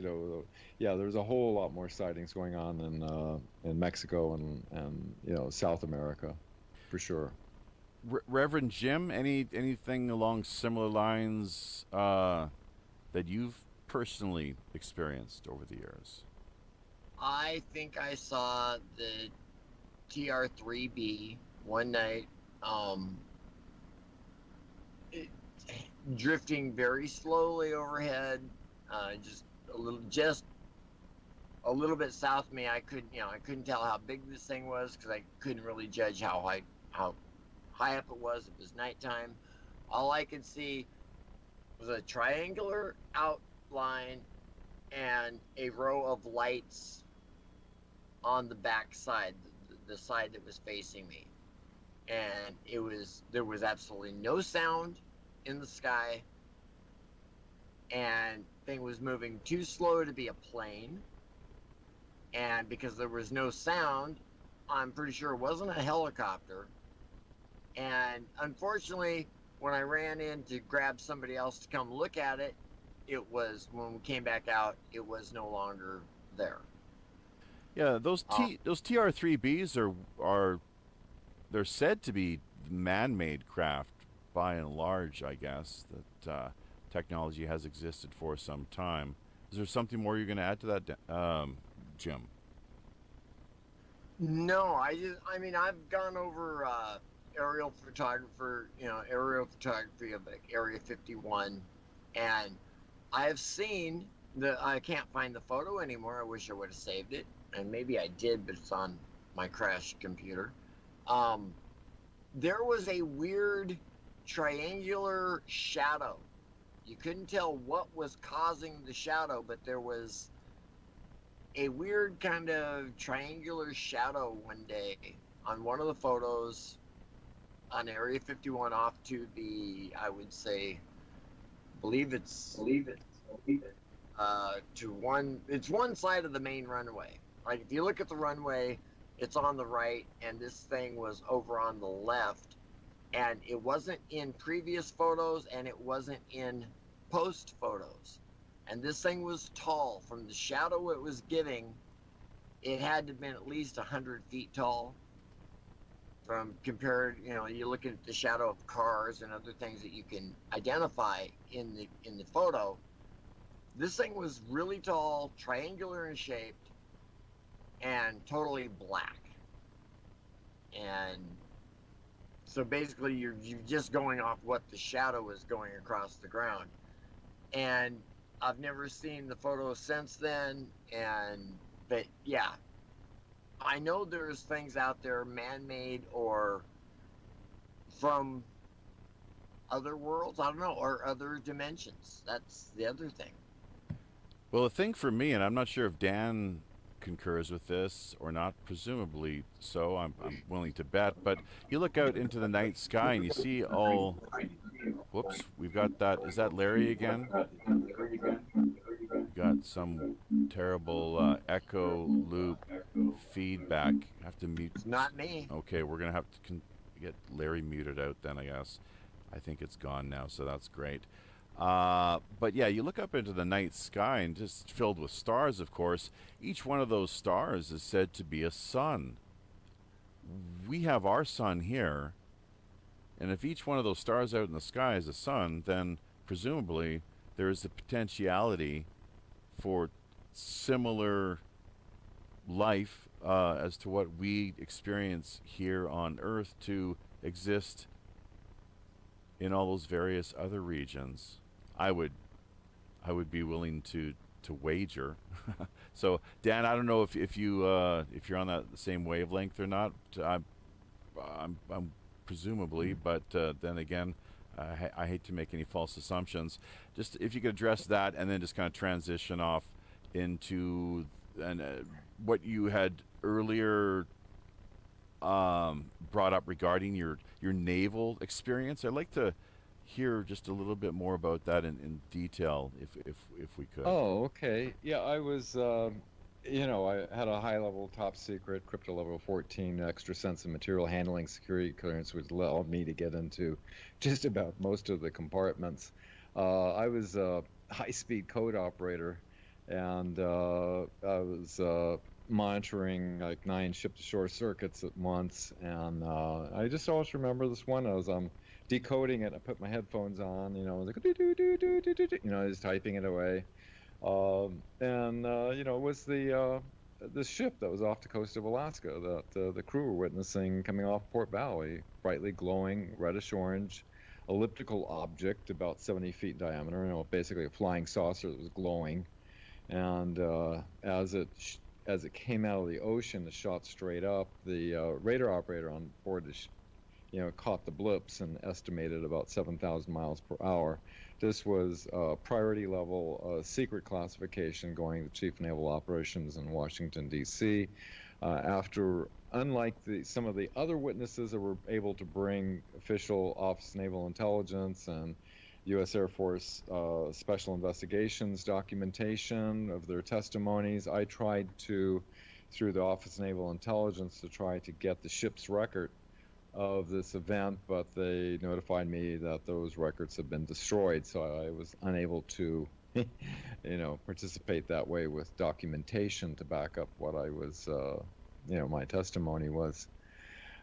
Yeah, there's a whole lot more sightings going on in Mexico and South America, for sure. Reverend Jim, anything along similar lines that you've personally experienced over the years? I think I saw the TR-3B one night, it, drifting very slowly overhead, just a little bit south of me. I couldn't tell how big this thing was because I couldn't really judge how high up it was. It was nighttime. All I could see was a triangular outline and a row of lights on the back side, the side that was facing me. And there was absolutely no sound in the sky, and thing was moving too slow to be a plane. And because there was no sound, I'm pretty sure it wasn't a helicopter. And unfortunately, when I ran in to grab somebody else to come look at it, when we came back out, it was no longer there. Yeah, those TR-3Bs are they're said to be man-made craft by and large, I guess, that technology has existed for some time. Is there something more you're going to add to that, Jim? No, I've gone over aerial photography of like Area 51, and I have seen I can't find the photo anymore. I wish I would have saved it, and maybe I did, but it's on my crashed computer. There was a weird triangular shadow. You couldn't tell what was causing the shadow, but there was a weird kind of triangular shadow one day on one of the photos on Area 51 off to the, I would say, it's one side of the main runway. Like if you look at the runway, it's on the right, and this thing was over on the left, and it wasn't in previous photos, and it wasn't in post photos. And this thing was tall. From the shadow it was giving, it had to have been at least 100 feet tall. You look at the shadow of cars and other things that you can identify in the photo. This thing was really tall, triangular in shape, and totally black. And so basically you're just going off what the shadow is going across the ground. And I've never seen the photo since then, but yeah, I know there's things out there man-made or from other worlds, I don't know, or other dimensions. That's the other thing. Well, the thing for me, and I'm not sure if Dan concurs with this or not, presumably so, I'm willing to bet, but you look out into the night sky and you see all, whoops, we've got that, is that Larry again? Got some terrible echo loop feedback. I have to mute. It's not me. Okay, we're going to have to get Larry muted out then, I guess. I think it's gone now, so that's great. But yeah, you look up into the night sky and just filled with stars, of course. Each one of those stars is said to be a sun. We have our sun here, and if each one of those stars out in the sky is a sun, then presumably there is the potentiality for similar life as to what we experience here on Earth to exist in all those various other regions. I would be willing to wager. So Dan, I don't know if you're on that same wavelength or not. I'm presumably, but then again, I hate to make any false assumptions. Just if you could address that, and then just kind of transition off into what you had earlier brought up regarding your naval experience. I'd like to hear just a little bit more about that in detail, if we could. Oh, okay. Yeah, I was, I had a high-level, top-secret, crypto level 14 extra sensitive material handling security clearance, which allowed me to get into just about most of the compartments. I was a high-speed code operator, and I was monitoring like 9 ship-to-shore circuits at once. And I just always remember this one. I was decoding it. I put my headphones on. I was like, I was typing it away. It was the ship that was off the coast of Alaska that the crew were witnessing coming off Port Valley, brightly glowing reddish-orange elliptical object about 70 feet in diameter, basically a flying saucer that was glowing. And as it came out of the ocean, it shot straight up. The radar operator on board caught the blips and estimated about 7,000 miles per hour. This was priority level secret classification going to Chief Naval Operations in Washington, D.C. After, unlike some of the other witnesses that were able to bring official Office of Naval Intelligence and U.S. Air Force Special Investigations documentation of their testimonies, I tried to, through the Office of Naval Intelligence, to try to get the ship's record of this event, but they notified me that those records have been destroyed, so I was unable to participate that way with documentation to back up what I was my testimony was.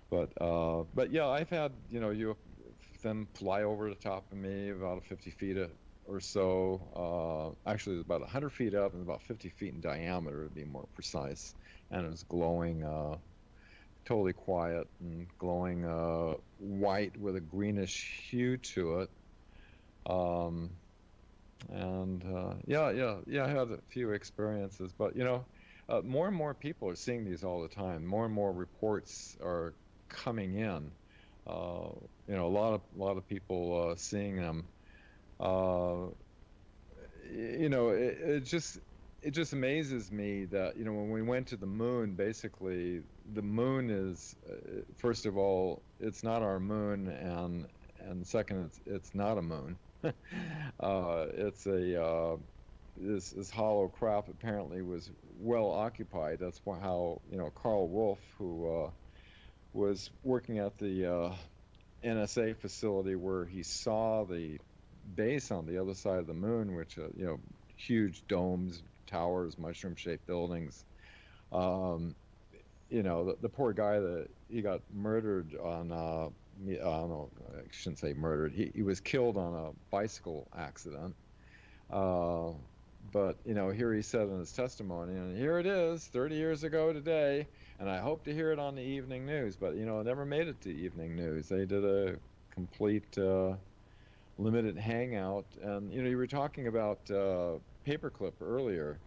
But yeah, I've had them fly over the top of me about 50 feet or so. Actually, it was about 100 feet up and about 50 feet in diameter, to be more precise, and it was glowing totally quiet and glowing white with a greenish hue to it. I had a few experiences, but more and more people are seeing these all the time. More and more reports are coming in. A lot of people seeing them. It just amazes me that when we went to the moon, basically the moon is first of all, it's not our moon, and second, it's not a moon. It's this hollow craft apparently was well occupied. That's how Carl Wolf, who was working at the NSA facility where he saw the base on the other side of the moon, which huge domes, towers, mushroom-shaped buildings. The poor guy that he got murdered on. I don't know. I shouldn't say murdered. He was killed on a bicycle accident. But here he said in his testimony, and here it is, 30 years ago today, and I hope to hear it on the evening news. But it never made it to evening news. They did a complete limited hangout, and you were talking about paperclip earlier.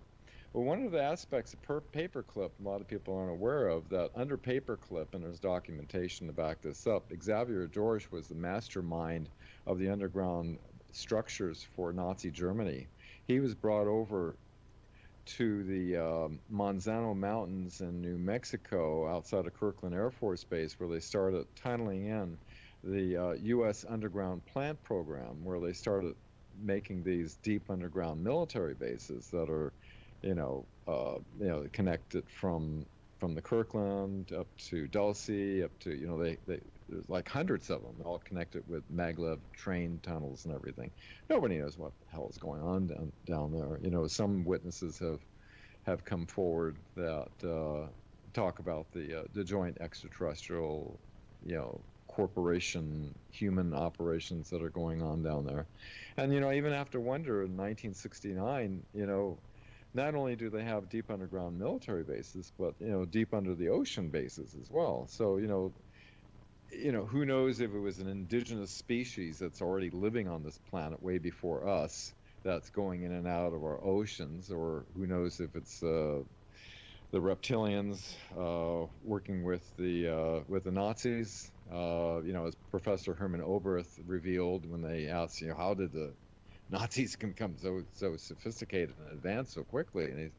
Well, one of the aspects of paperclip a lot of people aren't aware of, that under paperclip, and there's documentation to back this up, Xavier Dorsch was the mastermind of the underground structures for Nazi Germany. He was brought over to the Manzano Mountains in New Mexico outside of Kirkland Air Force Base, where they started tunneling in the U.S. underground plant program, where they started making these deep underground military bases that are connected from the Kirkland up to Dulce, up to, there's like hundreds of them, all connected with maglev train tunnels and everything. Nobody knows what the hell is going on down there. Some witnesses have come forward that talk about the joint extraterrestrial, corporation human operations that are going on down there. And, I even have to wonder, in 1969, not only do they have deep underground military bases, but deep under the ocean bases as well. So who knows if it was an indigenous species that's already living on this planet way before us that's going in and out of our oceans, or who knows if it's the reptilians working with the Nazis. As Professor Herman Oberth revealed when they asked, how did the Nazis can become so sophisticated and advanced so quickly,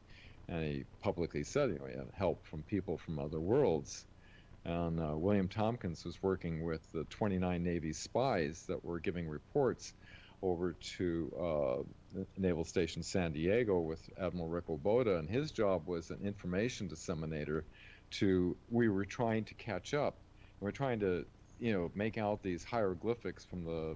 and he publicly said, he had help from people from other worlds. And William Tompkins was working with the 29 Navy spies that were giving reports over to Naval Station San Diego with Admiral Rick Oboda, and his job was an information disseminator. We were trying to catch up. We're trying to, make out these hieroglyphics from the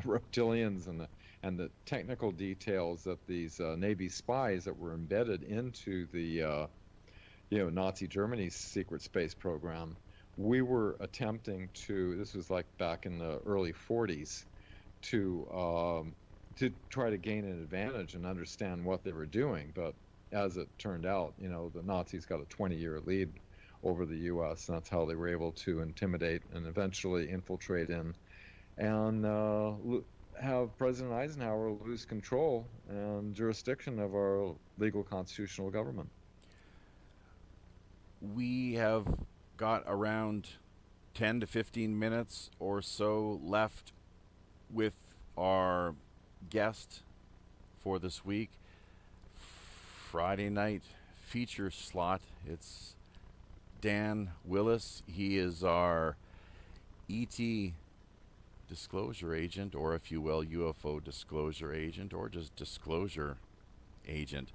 reptilians and and the technical details that these Navy spies that were embedded into the Nazi Germany's secret space program, we were attempting to, this was like back in the early 40s, to try to gain an advantage and understand what they were doing. But as it turned out, the Nazis got a 20-year lead over the U.S., and that's how they were able to intimidate and eventually infiltrate in and have President Eisenhower lose control and jurisdiction of our legal constitutional government. We have got around 10 to 15 minutes or so left with our guest for this week. Friday night feature slot. It's Dan Willis. He is our ET disclosure agent, or if you will, UFO disclosure agent, or just disclosure agent.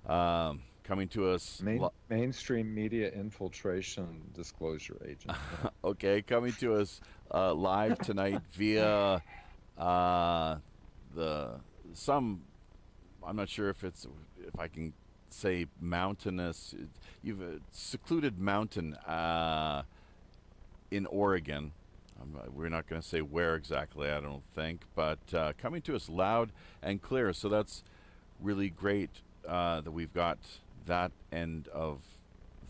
Coming to us... mainstream media infiltration disclosure agent. Okay, coming to us live tonight via I'm not sure if I can say mountainous. You've a secluded mountain in Oregon. We're not going to say where exactly, I don't think, but coming to us loud and clear. So that's really great that we've got that end of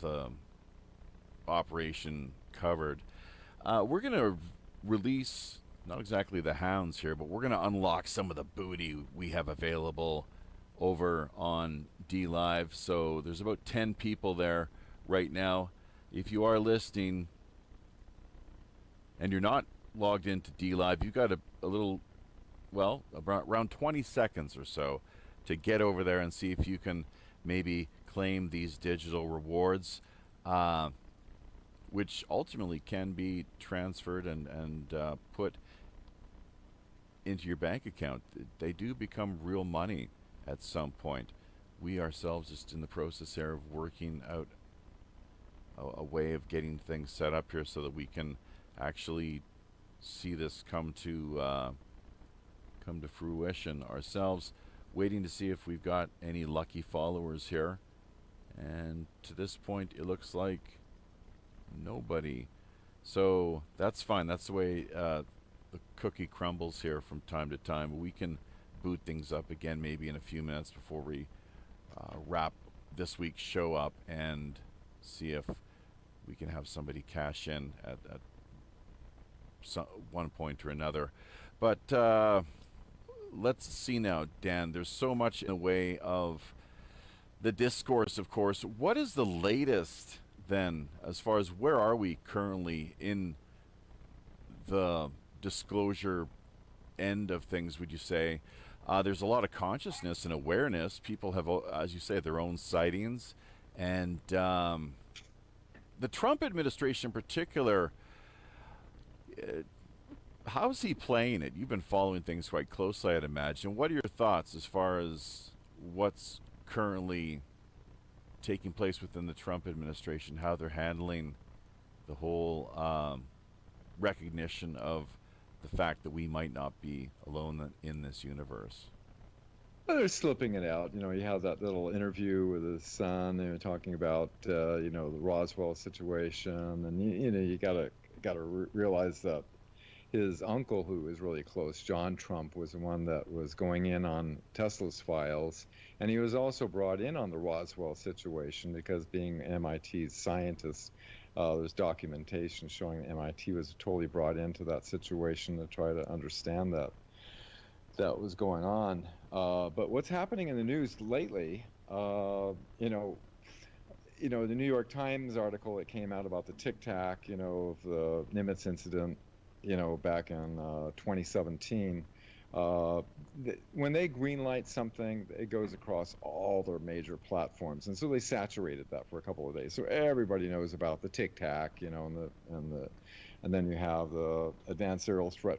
the operation covered. We're going to release, not exactly the hounds here, but we're going to unlock some of the booty we have available over on DLive. So there's about 10 people there right now. If you are listening and you're not logged into DLive, you've got a little, around 20 seconds or so to get over there and see if you can maybe claim these digital rewards, which ultimately can be transferred and put into your bank account. They do become real money at some point. We ourselves just in the process here of working out a way of getting things set up here so that we can actually see this come to fruition ourselves. Waiting to see if we've got any lucky followers here, and to this point it looks like nobody. So that's fine. That's the way the cookie crumbles here from time to time. We can boot things up again maybe in a few minutes before we wrap this week's show up and see if we can have somebody cash in at one point or another. But let's see now, Dan. There's so much in the way of the discourse, of course. What is the latest then, as far as where are we currently in the disclosure end of things, would you say? There's a lot of consciousness and awareness. People have, as you say, their own sightings. And the Trump administration in particular, how's he playing it? You've been following things quite closely, I'd imagine. What are your thoughts as far as what's currently taking place within the Trump administration, how they're handling the whole recognition of the fact that we might not be alone in this universe? Well, they're slipping it out. You have that little interview with his son. They were talking about, the Roswell situation, and you gotta realize that his uncle, who was really close, John Trump, was the one that was going in on Tesla's files, and he was also brought in on the Roswell situation because, being MIT's scientist, there's documentation showing that MIT was totally brought into that situation to try to understand that was going on. But what's happening in the news lately, the New York Times article that came out about the Tic Tac, of the Nimitz incident, back in 2017, when they greenlight something, it goes across all their major platforms, and so they saturated that for a couple of days. So everybody knows about the Tic Tac, and then you have the Advanced Aerial Threat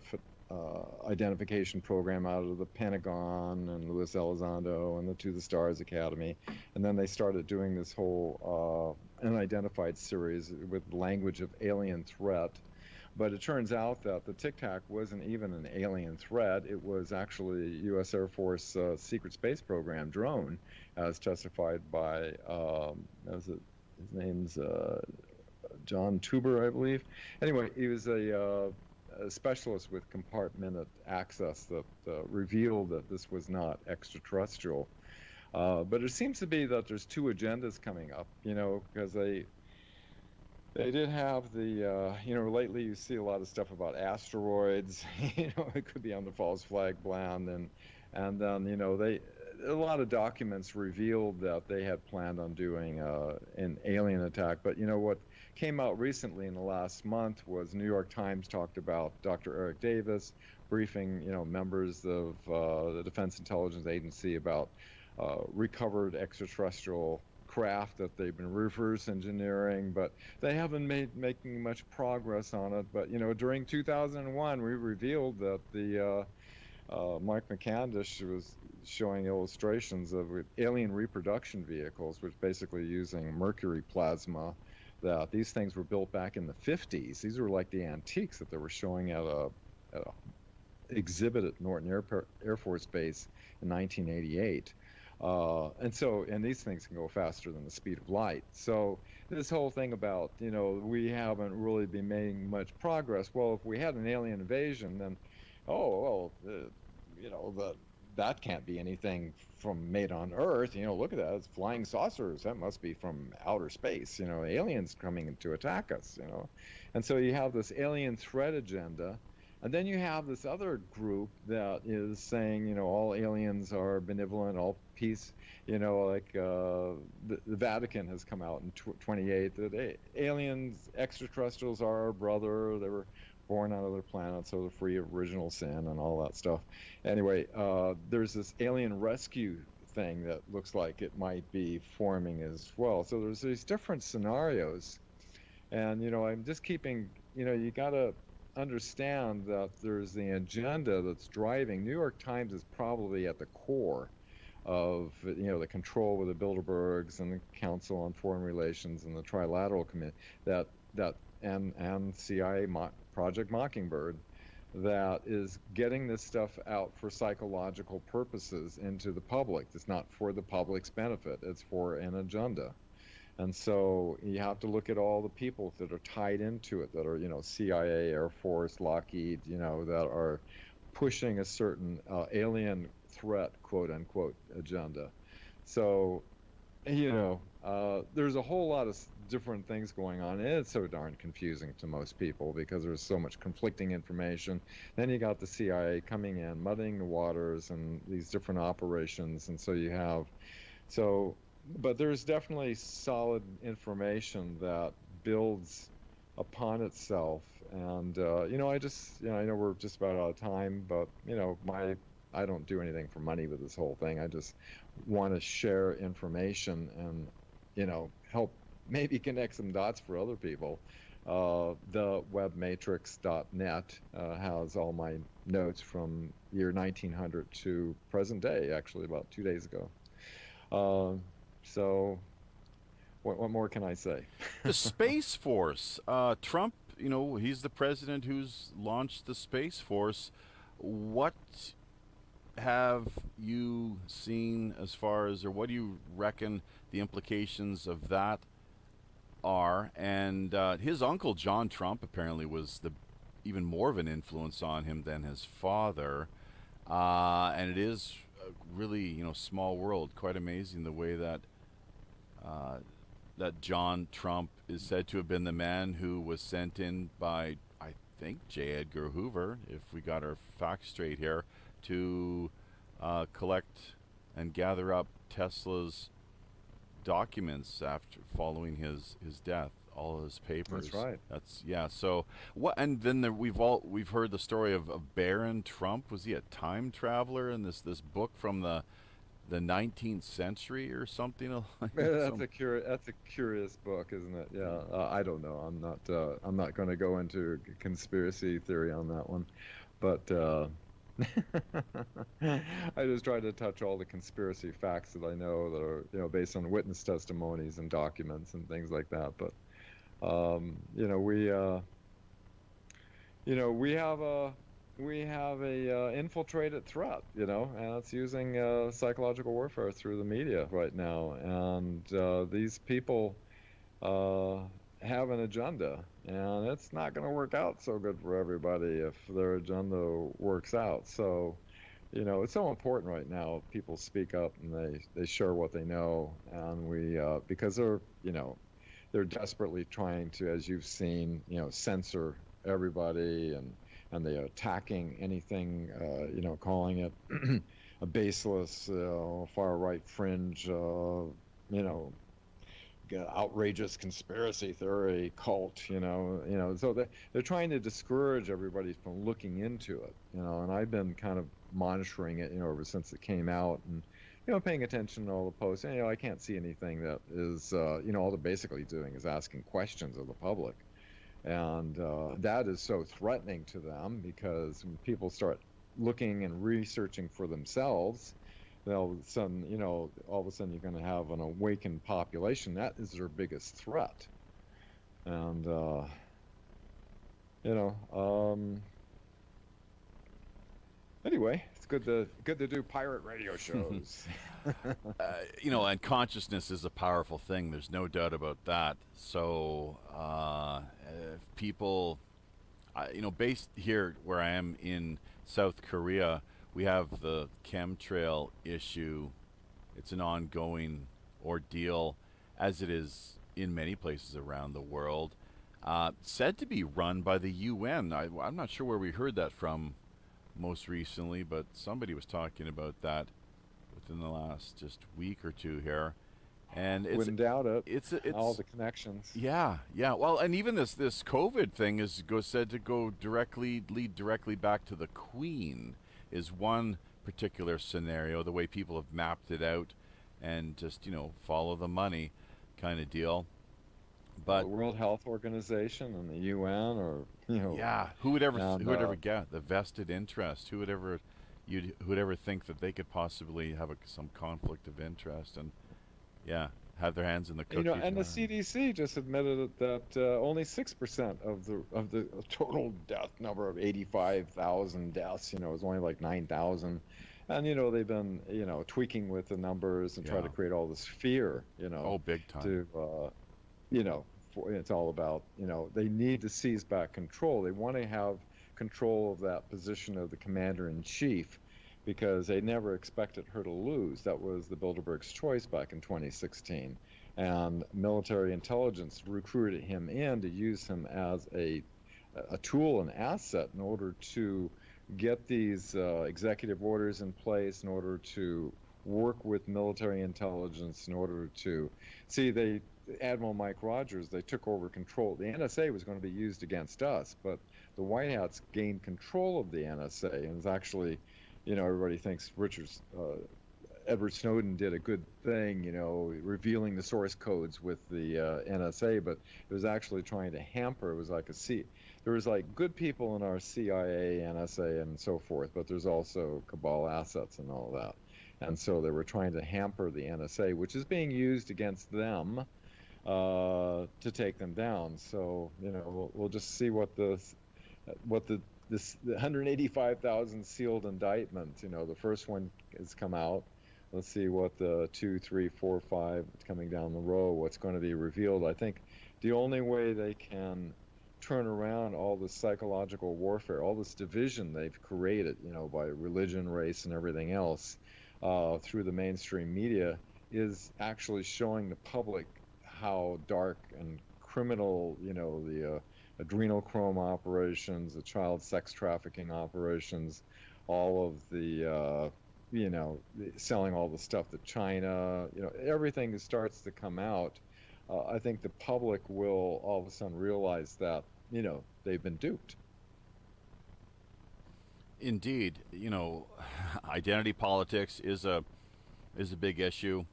Identification Program out of the Pentagon and Luis Elizondo and the To the Stars Academy, and then they started doing this whole unidentified series with language of alien threat, But it turns out that the Tic Tac wasn't even an alien threat. It was actually U.S. Air Force secret space program drone, as testified by, his name's John Tuber, I believe. Anyway, he was a specialist with compartmented access that revealed that this was not extraterrestrial. But it seems to be that there's two agendas coming up, because they did have the, lately you see a lot of stuff about asteroids, it could be on the false flag plan, and then, a lot of documents revealed that they had planned on doing an alien attack. But what came out recently in the last month was New York Times talked about Dr. Eric Davis briefing, members of the Defense Intelligence Agency about recovered extraterrestrial craft that they've been reverse engineering, but they haven't making much progress on it. But during 2001, we revealed that the Mike McCandish was showing illustrations of alien reproduction vehicles, which basically using mercury plasma. That these things were built back in the 50s. These were like the antiques that they were showing at a exhibit at Norton Air Force Base in 1988. And these things can go faster than the speed of light. So this whole thing about, we haven't really been making much progress. Well, if we had an alien invasion, then, that can't be anything from made on Earth. Look at that. It's flying saucers. That must be from outer space. Aliens coming in to attack us, And so you have this alien threat agenda. And then you have this other group that is saying, all aliens are benevolent, all peace, like the Vatican has come out in 28 that aliens, extraterrestrials are our brother. They were born on other planets, so they're free of original sin and all that stuff. Anyway, there's this alien rescue thing that looks like it might be forming as well. So there's these different scenarios. And, I'm just keeping, you got to understand that there's the agenda that's driving. New York Times is probably at the core of, the control with the Bilderbergs and the Council on Foreign Relations and the Trilateral Committee and CIA Project Mockingbird that is getting this stuff out for psychological purposes into the public. It's not for the public's benefit. It's for an agenda. And so you have to look at all the people that are tied into it, that are, CIA, Air Force, Lockheed, that are pushing a certain alien threat, quote unquote, agenda. So, there's a whole lot of different things going on, and it's so darn confusing to most people because there's so much conflicting information. Then you got the CIA coming in, muddying the waters and these different operations, and but there's definitely solid information that builds upon itself. And, I know we're just about out of time, but, I don't do anything for money with this whole thing. I just want to share information and, help maybe connect some dots for other people. The webmatrix.net has all my notes from year 1900 to present day, actually about 2 days ago. So what more can I say? The Space Force. Trump, he's the president who's launched the Space Force. What have you seen as far as, or what do you reckon the implications of that are? And his uncle, John Trump, apparently was even more of an influence on him than his father. And it is really, small world. Quite amazing the way that that John Trump is said to have been the man who was sent in by, I think, J. Edgar Hoover, if we got our facts straight here, to collect and gather up Tesla's documents after following his death, all his papers. That's right. So what? And then we've heard the story of Baron Trump. Was he a time traveler in this book from the 19th century or something? That's a curious book, isn't it? Yeah, I don't know. I'm not going to go into conspiracy theory on that one, but I just try to touch all the conspiracy facts that I know that are based on witness testimonies and documents and things like that. But you know, we have a infiltrated threat, you know, and it's using psychological warfare through the media right now. And these people have an agenda, and it's not going to work out so good for everybody if their agenda works out. So, you know, it's so important right now. People speak up and they share what they know, and we because they're, you know, they're desperately trying to, as you've seen, you know, censor everybody, and they're attacking anything, you know, calling it a baseless, far right fringe, you know, outrageous conspiracy theory cult, you know. So they're trying to discourage everybody from looking into it, you know. And I've been kind of monitoring it, you know, ever since it came out, and, you know, paying attention to all the posts. And, you know, I can't see anything that is, you know, all they're basically doing is asking questions of the public. And that is so threatening to them, because when people start looking and researching for themselves, then all of a sudden, you know, all of a sudden you're going to have an awakened population. That is their biggest threat. And, you know, anyway, it's good to do pirate radio shows. You know, and consciousness is a powerful thing. There's no doubt about that. So, if people, you know, based here where I am in South Korea, we have the chemtrail issue. It's an ongoing ordeal, as it is in many places around the world. Said to be run by the UN. I'm not sure where we heard that from most recently, but somebody was talking about that within the last just week or two here. And wouldn't doubt it. It's all the connections. Yeah. Well, and even this COVID thing is said to lead directly back to the Queen, is one particular scenario. The way people have mapped it out, and just, you know, follow the money kind of deal. But the World Health Organization and the UN, or, you know, yeah, who would ever get the vested interest? Who would ever think that they could possibly have some conflict of interest, and yeah, have their hands in the cookies? You know, and the CDC just admitted that only 6% of the total death number of 85,000 deaths, you know, is only like 9,000. And, you know, they've been, you know, tweaking with the numbers and try to create all this fear, you know. Oh, big time. To, you know, it's all about, you know, they need to seize back control. They want to have control of that position of the commander-in-chief, because they never expected her to lose. That was the Bilderberg's choice back in 2016. And military intelligence recruited him in to use him as a tool, an asset, in order to get these executive orders in place, in order to work with military intelligence, in order to see Admiral Mike Rogers, they took over control. The NSA was going to be used against us, but the White Hats gained control of the NSA, and it's actually, you know, everybody thinks Edward Snowden did a good thing, you know, revealing the source codes with the NSA, but it was actually trying to hamper. It was like there was like good people in our CIA, NSA, and so forth, but there's also cabal assets and all that. And so they were trying to hamper the NSA, which is being used against them to take them down. So, you know, we'll just see what the 185,000 sealed indictment, you know, the first one has come out. Let's see what the 2, 3, 4, 5 coming down the road, what's going to be revealed. I think the only way they can turn around all this psychological warfare, all this division they've created, you know, by religion, race, and everything else, through the mainstream media, is actually showing the public how dark and criminal, you know, the adrenochrome operations, the child sex trafficking operations, all of the, you know, selling all the stuff to China, you know, everything starts to come out. I think the public will all of a sudden realize that, you know, they've been duped. Indeed, you know, identity politics is a big issue.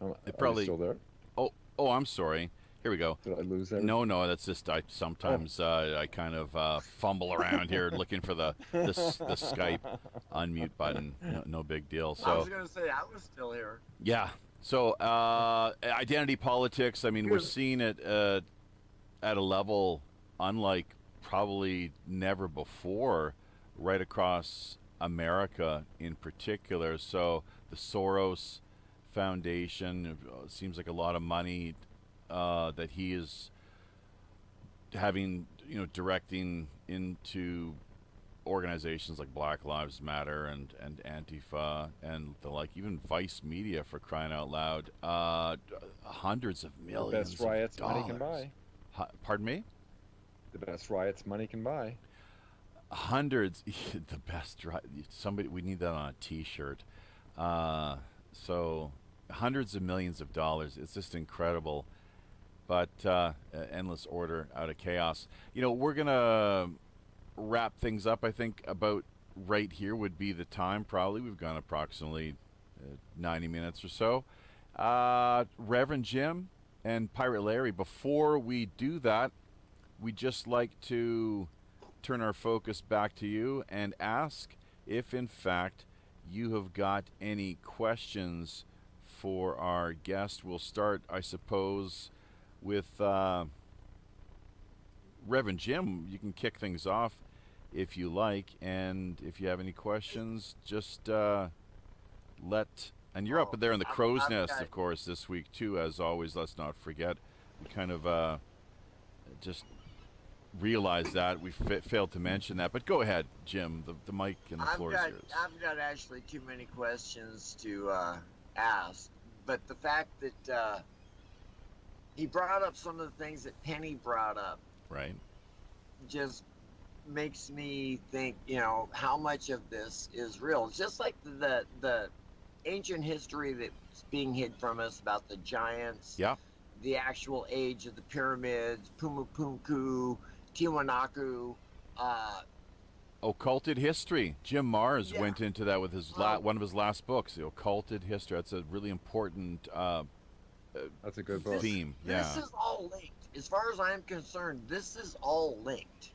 Are you still there? Oh, I'm sorry. Here we go. Did I lose that? No, that's just I kind of fumble around here looking for the Skype unmute button. No big deal. So I was going to say I was still here. Yeah. So identity politics. I mean, we're seeing it at a level unlike probably never before, right across America in particular. So the Soros Foundation seems like a lot of money that he is having, directing into organizations like Black Lives Matter and Antifa and the like, even Vice Media, for crying out loud. Hundreds of The millions best riots of money dollars. can buy. Pardon me? The best riots money can buy. Hundreds. The best. Somebody, we need that on a T-shirt. So hundreds of millions of dollars. It's just incredible. But endless order out of chaos. We're gonna wrap things up. I think about right here would be the time. Probably we've gone approximately 90 minutes or so. Reverend Jim and Pirate Larry, before we do that, we'd just like to turn our focus back to you and ask if, in fact, you have got any questions for our guest. We'll start, I suppose, with Reverend Jim. You can kick things off if you like, and if you have any questions, just let. And you're up there in the crow's nest, of course, this week too, as always. Let's not forget. We kind of just realized that we failed to mention that. But go ahead, Jim. The mic and the floor is yours. I've got actually too many questions to ask, but the fact that he brought up some of the things that Penny brought up, right, just makes me think, how much of this is real. It's just like the ancient history that's being hid from us about the giants, yeah, the actual age of the pyramids, Pumapunku, Tiwanaku. Occulted history. Jim Mars went into that with his one of his last books, The Occulted History. That's a really important that's a good book. theme. This is all linked. As far as I'm concerned, this is all linked.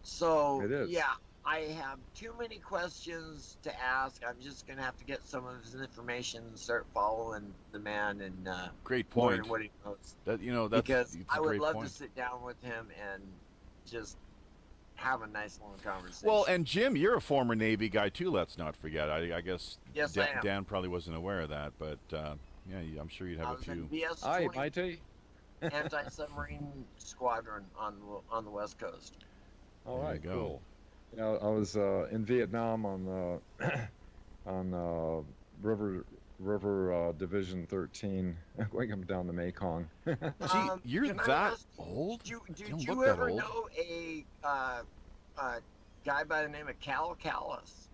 So, It is. yeah, I have too many questions to ask. I'm just going to have to get some of his information and start following the man and great point. learn what he knows. That's Because it's a I would great love point. to sit down with him and just have a nice long conversation. Well, and Jim, you're a former Navy guy too. Let's not forget. I guess Yes, I am. Dan probably wasn't aware of that, but I'm sure you'd I have a was in few. BS-20 mighty. anti-submarine squadron on the West Coast. All There right, you go. cool. I was in Vietnam on on River Division 13, going up down the Mekong. Gee, you're Can I that ask, old? Did Don't you look that ever old. know a guy by the name of Cal Callis?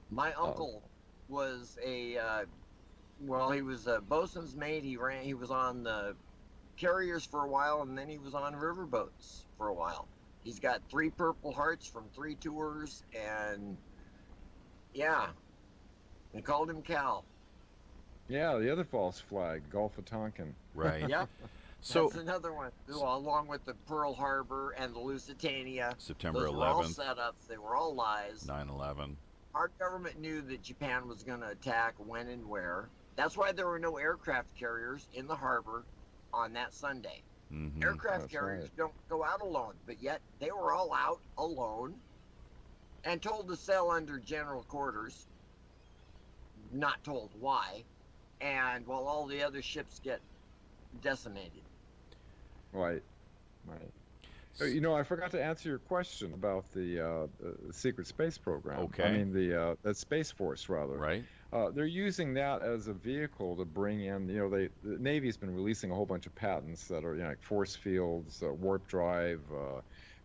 My uncle was he was a bosun's mate. He was on the carriers for a while, and then he was on riverboats for a while. He's got 3 Purple Hearts from 3 tours, and yeah, they called him Cal. Yeah, the other false flag, Gulf of Tonkin. Right. Yep. So That's another one, along with the Pearl Harbor and the Lusitania. September Those were all 11th, setups. They were all lies. 9/11. Our government knew that Japan was going to attack when and where. That's why there were no aircraft carriers in the harbor on that Sunday. Mm-hmm. Aircraft That's carriers right. don't go out alone, but yet they were all out alone and told to sail under general quarters, not told why, and while all the other ships get decimated. Right. I forgot to answer your question about the secret space program. Okay. I mean the Space Force rather. Right. They're using that as a vehicle to bring in. The Navy's been releasing a whole bunch of patents that are like force fields, warp drive,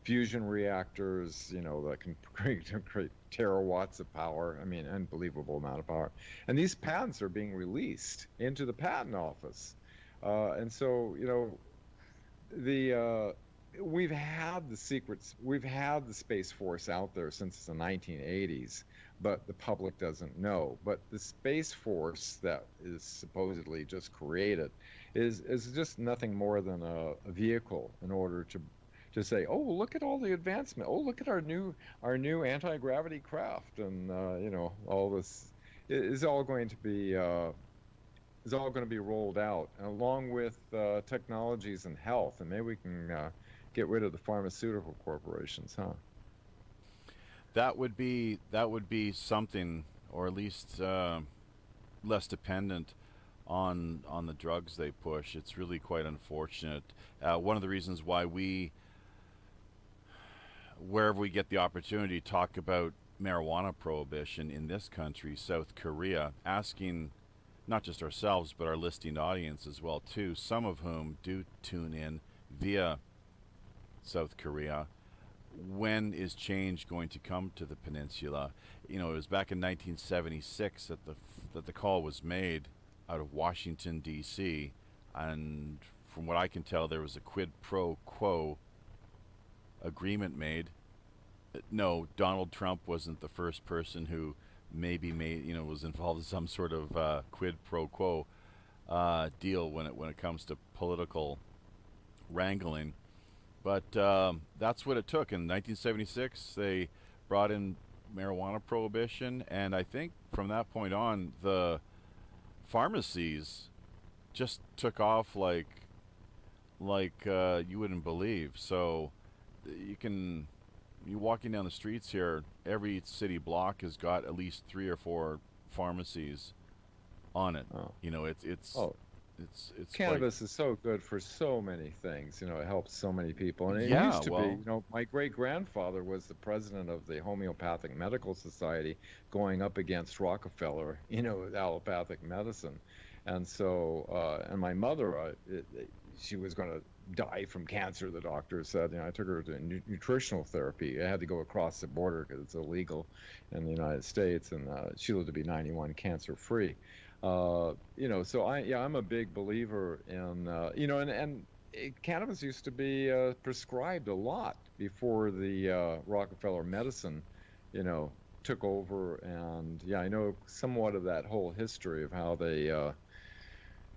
fusion reactors. That can create terawatts of power. I mean, unbelievable amount of power. And these patents are being released into the patent office, and so we've had the Space Force out there since the 1980s, but the public doesn't know. But the Space Force that is supposedly just created is just nothing more than a vehicle in order to say, oh, look at all the advancement. Oh, look at our new anti-gravity craft, and all this is all going to be rolled out, along with technologies in health, and maybe we can get rid of the pharmaceutical corporations, huh? That would be something, or at least less dependent on the drugs they push. It's really quite unfortunate. One of the reasons why wherever we get the opportunity, talk about marijuana prohibition in this country, South Korea, asking not just ourselves but our listening audience as well too, some of whom do tune in via South Korea, when is change going to come to the peninsula? You know, it was back in 1976 that the call was made out of Washington D.C., and from what I can tell, there was a quid pro quo agreement made. No, Donald Trump wasn't the first person who maybe was involved in some sort of quid pro quo deal when it comes to political wrangling. But that's what it took. In 1976, they brought in marijuana prohibition, and I think from that point on, the pharmacies just took off like you wouldn't believe. So you walking down the streets here, every city block has got at least 3 or 4 pharmacies on it. Oh. You know, it's Cannabis is so good for so many things. You know, it helps so many people. And it Yeah, used to be, well- you know, my great-grandfather was the president of the Homeopathic Medical Society, going up against Rockefeller, you know, with allopathic medicine. And so, and my mother, she was going to die from cancer, the doctor said. You know, I took her to nutritional therapy. I had to go across the border because it's illegal in the United States, and she lived to be 91, cancer-free. You know, so I'm a big believer in, you know, and cannabis used to be prescribed a lot before the Rockefeller medicine, you know, took over. And yeah, I know somewhat of that whole history of how they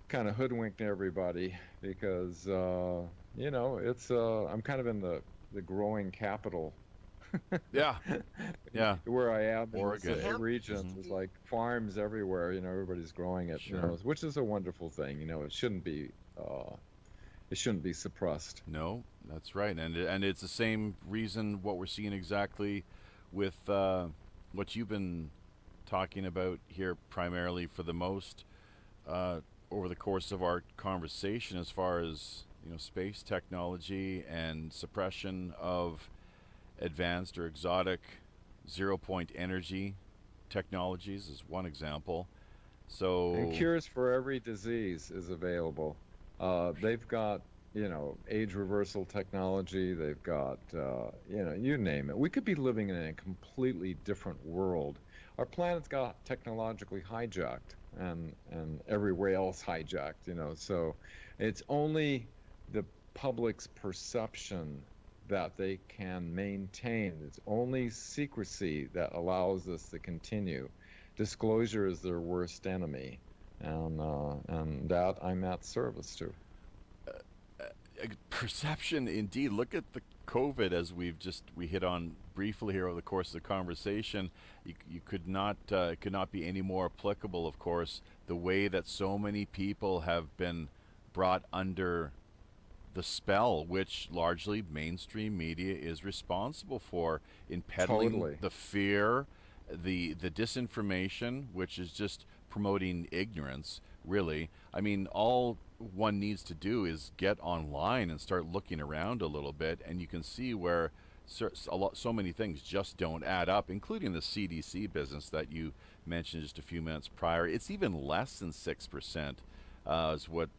kind of hoodwinked everybody, because, you know, it's, I'm kind of in the growing capital. yeah, yeah. Where I am in Oregon. this region, there's like farms everywhere. You know, everybody's growing it. Sure. You know, which is a wonderful thing. You know, it shouldn't be suppressed. No, that's right, and it's the same reason what we're seeing exactly with what you've been talking about here, primarily for the most over the course of our conversation, as far as, you know, space technology and suppression of advanced or exotic zero-point energy technologies is one example. So And cures for every disease is available. They've got, you know, age reversal technology. They've got, you know, you name it. We could be living in a completely different world. Our planet's got technologically hijacked, and everywhere else hijacked, you know. So it's only the public's perception that they can maintain. It's only secrecy that allows this to continue. Disclosure is their worst enemy, and that I'm at service to. Perception, indeed. Look at the COVID, as we hit on briefly here over the course of the conversation. You could not it could not be any more applicable, of course, the way that so many people have been brought under the spell, which largely mainstream media is responsible for, in peddling Totally. the fear, the disinformation, which is just promoting ignorance, really. I mean, all one needs to do is get online and start looking around a little bit, and you can see where so many things just don't add up, including the CDC business that you mentioned just a few minutes prior. It's even less than 6%. Is what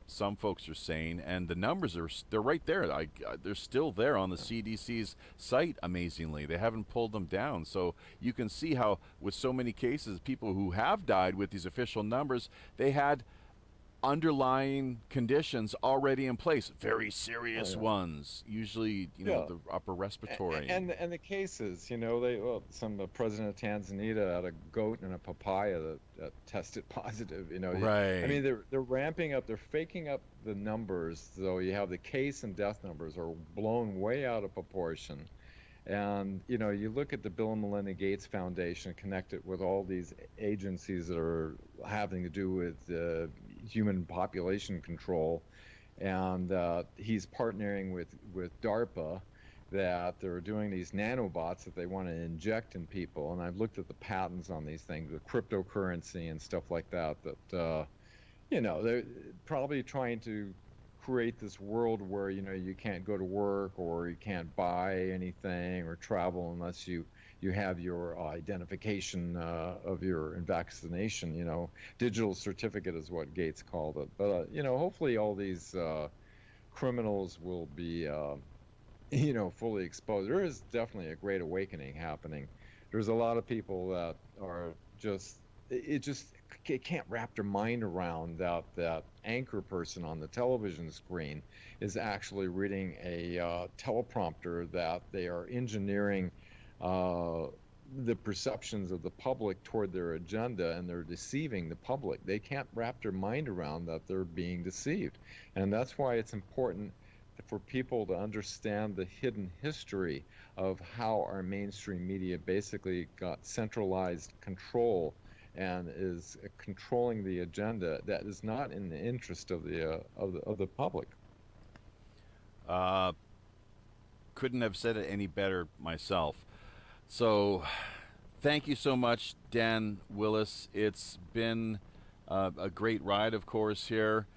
some folks are saying, and the numbers they're right there. They're still there on the CDC's site. Amazingly, they haven't pulled them down. So you can see how, with so many cases, people who have died with these official numbers, they had underlying conditions already in place, very serious ones, usually, you know, the upper respiratory. And the cases, you know, some president of Tanzania had a goat and a papaya that tested positive, you know. Right. I mean, they're ramping up, they're faking up the numbers, so you have the case and death numbers are blown way out of proportion. And, you know, you look at the Bill and Melinda Gates Foundation, connected with all these agencies that are having to do with human population control, and he's partnering with DARPA, that they're doing these nanobots that they want to inject in people. And I've looked at the patents on these things, the cryptocurrency and stuff like that, they're probably trying to create this world where, you can't go to work, or you can't buy anything or travel unless you have your identification of your vaccination. Digital certificate is what Gates called it. But hopefully all these criminals will be fully exposed. There is definitely a great awakening happening. There's a lot of people that are it can't wrap their mind around that anchor person on the television screen is actually reading a teleprompter, that they are engineering the perceptions of the public toward their agenda, and they're deceiving the public. They can't wrap their mind around that they're being deceived. And that's why it's important for people to understand the hidden history of how our mainstream media basically got centralized control and is controlling the agenda that is not in the interest of the public. Couldn't have said it any better myself. So thank you so much, Dan Willis. It's been a great ride, of course, here.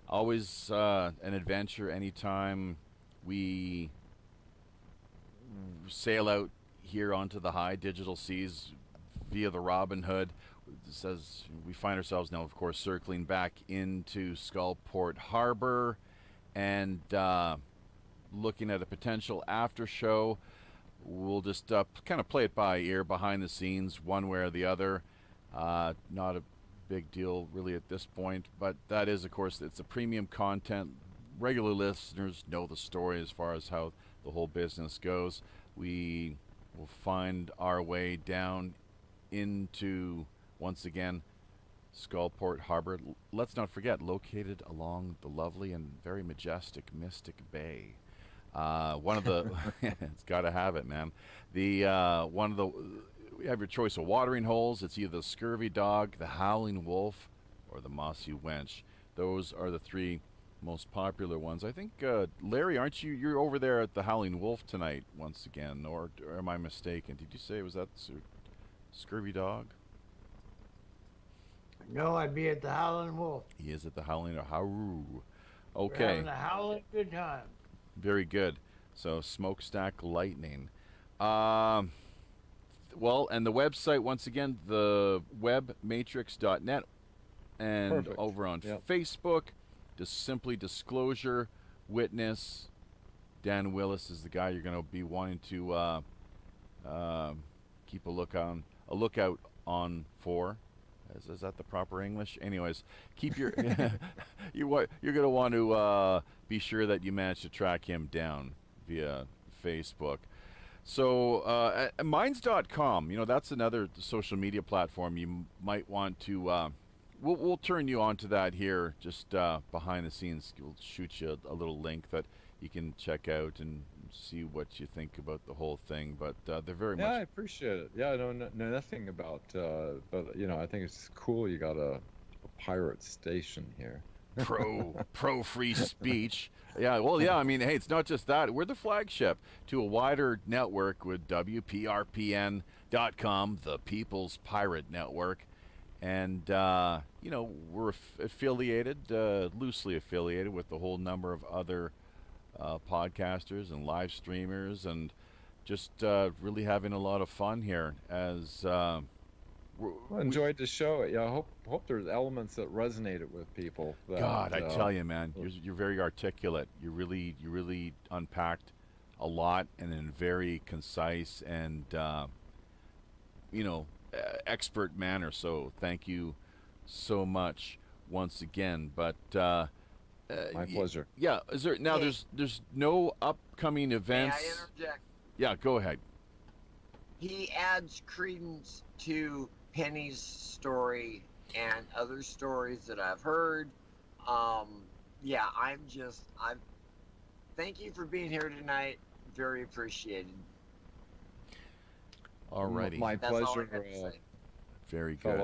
Always an adventure anytime we sail out here onto the high digital seas via the Robin Hood. As we find ourselves now, of course, circling back into Skullport Harbor and looking at a potential after show. We'll just kind of play it by ear, behind the scenes, one way or the other. Not a big deal really at this point, but that is, of course, it's a premium content. Regular listeners know the story as far as how the whole business goes. We will find our way down into, once again, Skullport Harbor. Let's not forget, located along the lovely and very majestic Mystic Bay. One of the it's got to have it, man. We have your choice of watering holes. It's either the Scurvy Dog, the Howling Wolf, or the Mossy Wench. Those are the three most popular ones. I think, Larry, aren't you? You're over there at the Howling Wolf tonight once again, or am I mistaken? Did you say, was that Scurvy Dog? No, I'd be at the Howling Wolf. He is at the Howling Haru. Okay. We're having a howling good time. Very good. So, Smokestack Lightning. Well, and the website, once again, the webmatrix.net, and Perfect. over on Yep. Facebook, just simply Disclosure Witness. Dan Willis is the guy you're going to be wanting to keep a lookout on for. Is that the proper English? Anyways, keep your you're going to want to be sure that you manage to track him down via Facebook. So minds.com, that's another social media platform you might want to. We'll turn you on to that here, just behind the scenes. We'll shoot you a little link that you can check out and see what you think about the whole thing. But they're very much. Yeah, I appreciate it. Yeah, I know nothing about, but I think it's cool. You got a pirate station here. pro free speech. Yeah, well, yeah, I mean, hey, it's not just that. We're the flagship to a wider network with WPRPN.com, the People's Pirate Network. And, we're affiliated, loosely affiliated with a whole number of other podcasters and live streamers, and just really having a lot of fun here as Well, enjoyed the show. Yeah, I hope there's elements that resonated with people. God, I tell you, man, you're very articulate. You really unpacked a lot, and in very concise and expert manner. So thank you so much once again. But my pleasure. Yeah, is there now? There's no upcoming events. May I interject? Yeah, go ahead. He adds credence to Penny's story and other stories that I've heard. Thank you for being here tonight. Very appreciated. Alrighty. My That's all I pleasure. have to say. Very good.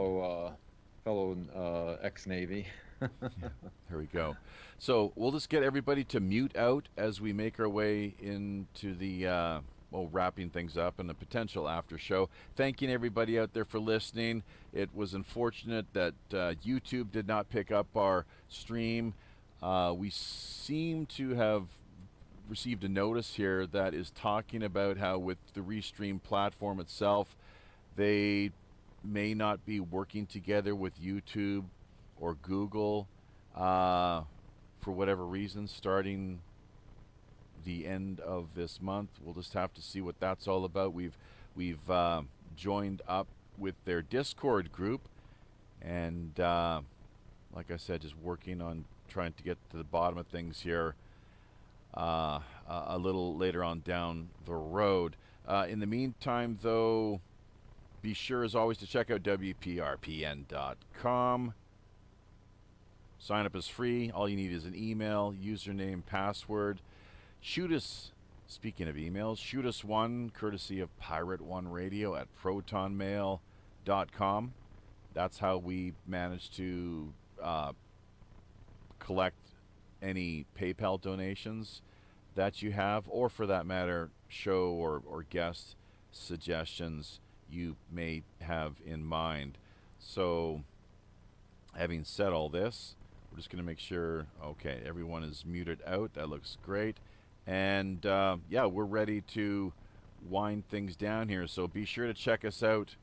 Fellow ex-Navy. There we go. So we'll just get everybody to mute out as we make our way into the wrapping things up and the potential after show. Thanking everybody out there for listening. It was unfortunate that YouTube did not pick up our stream. We seem to have received a notice here that is talking about how with the Restream platform itself, they may not be working together with YouTube or Google for whatever reason starting the end of this month. We'll just have to see what that's all about. We've joined up with their Discord group, and like I said, just working on trying to get to the bottom of things here a little later on down the road. In the meantime, though, be sure as always to check out WPRPN.com. Sign up is free. All you need is an email, username, password. Shoot us, speaking of emails, shoot us one courtesy of Pirate One Radio at protonmail.com. That's how we manage to collect any PayPal donations that you have, or for that matter, show or guest suggestions you may have in mind. So, having said all this, we're just going to make sure, okay, everyone is muted out. That looks great. And yeah, we're ready to wind things down here. So be sure to check us out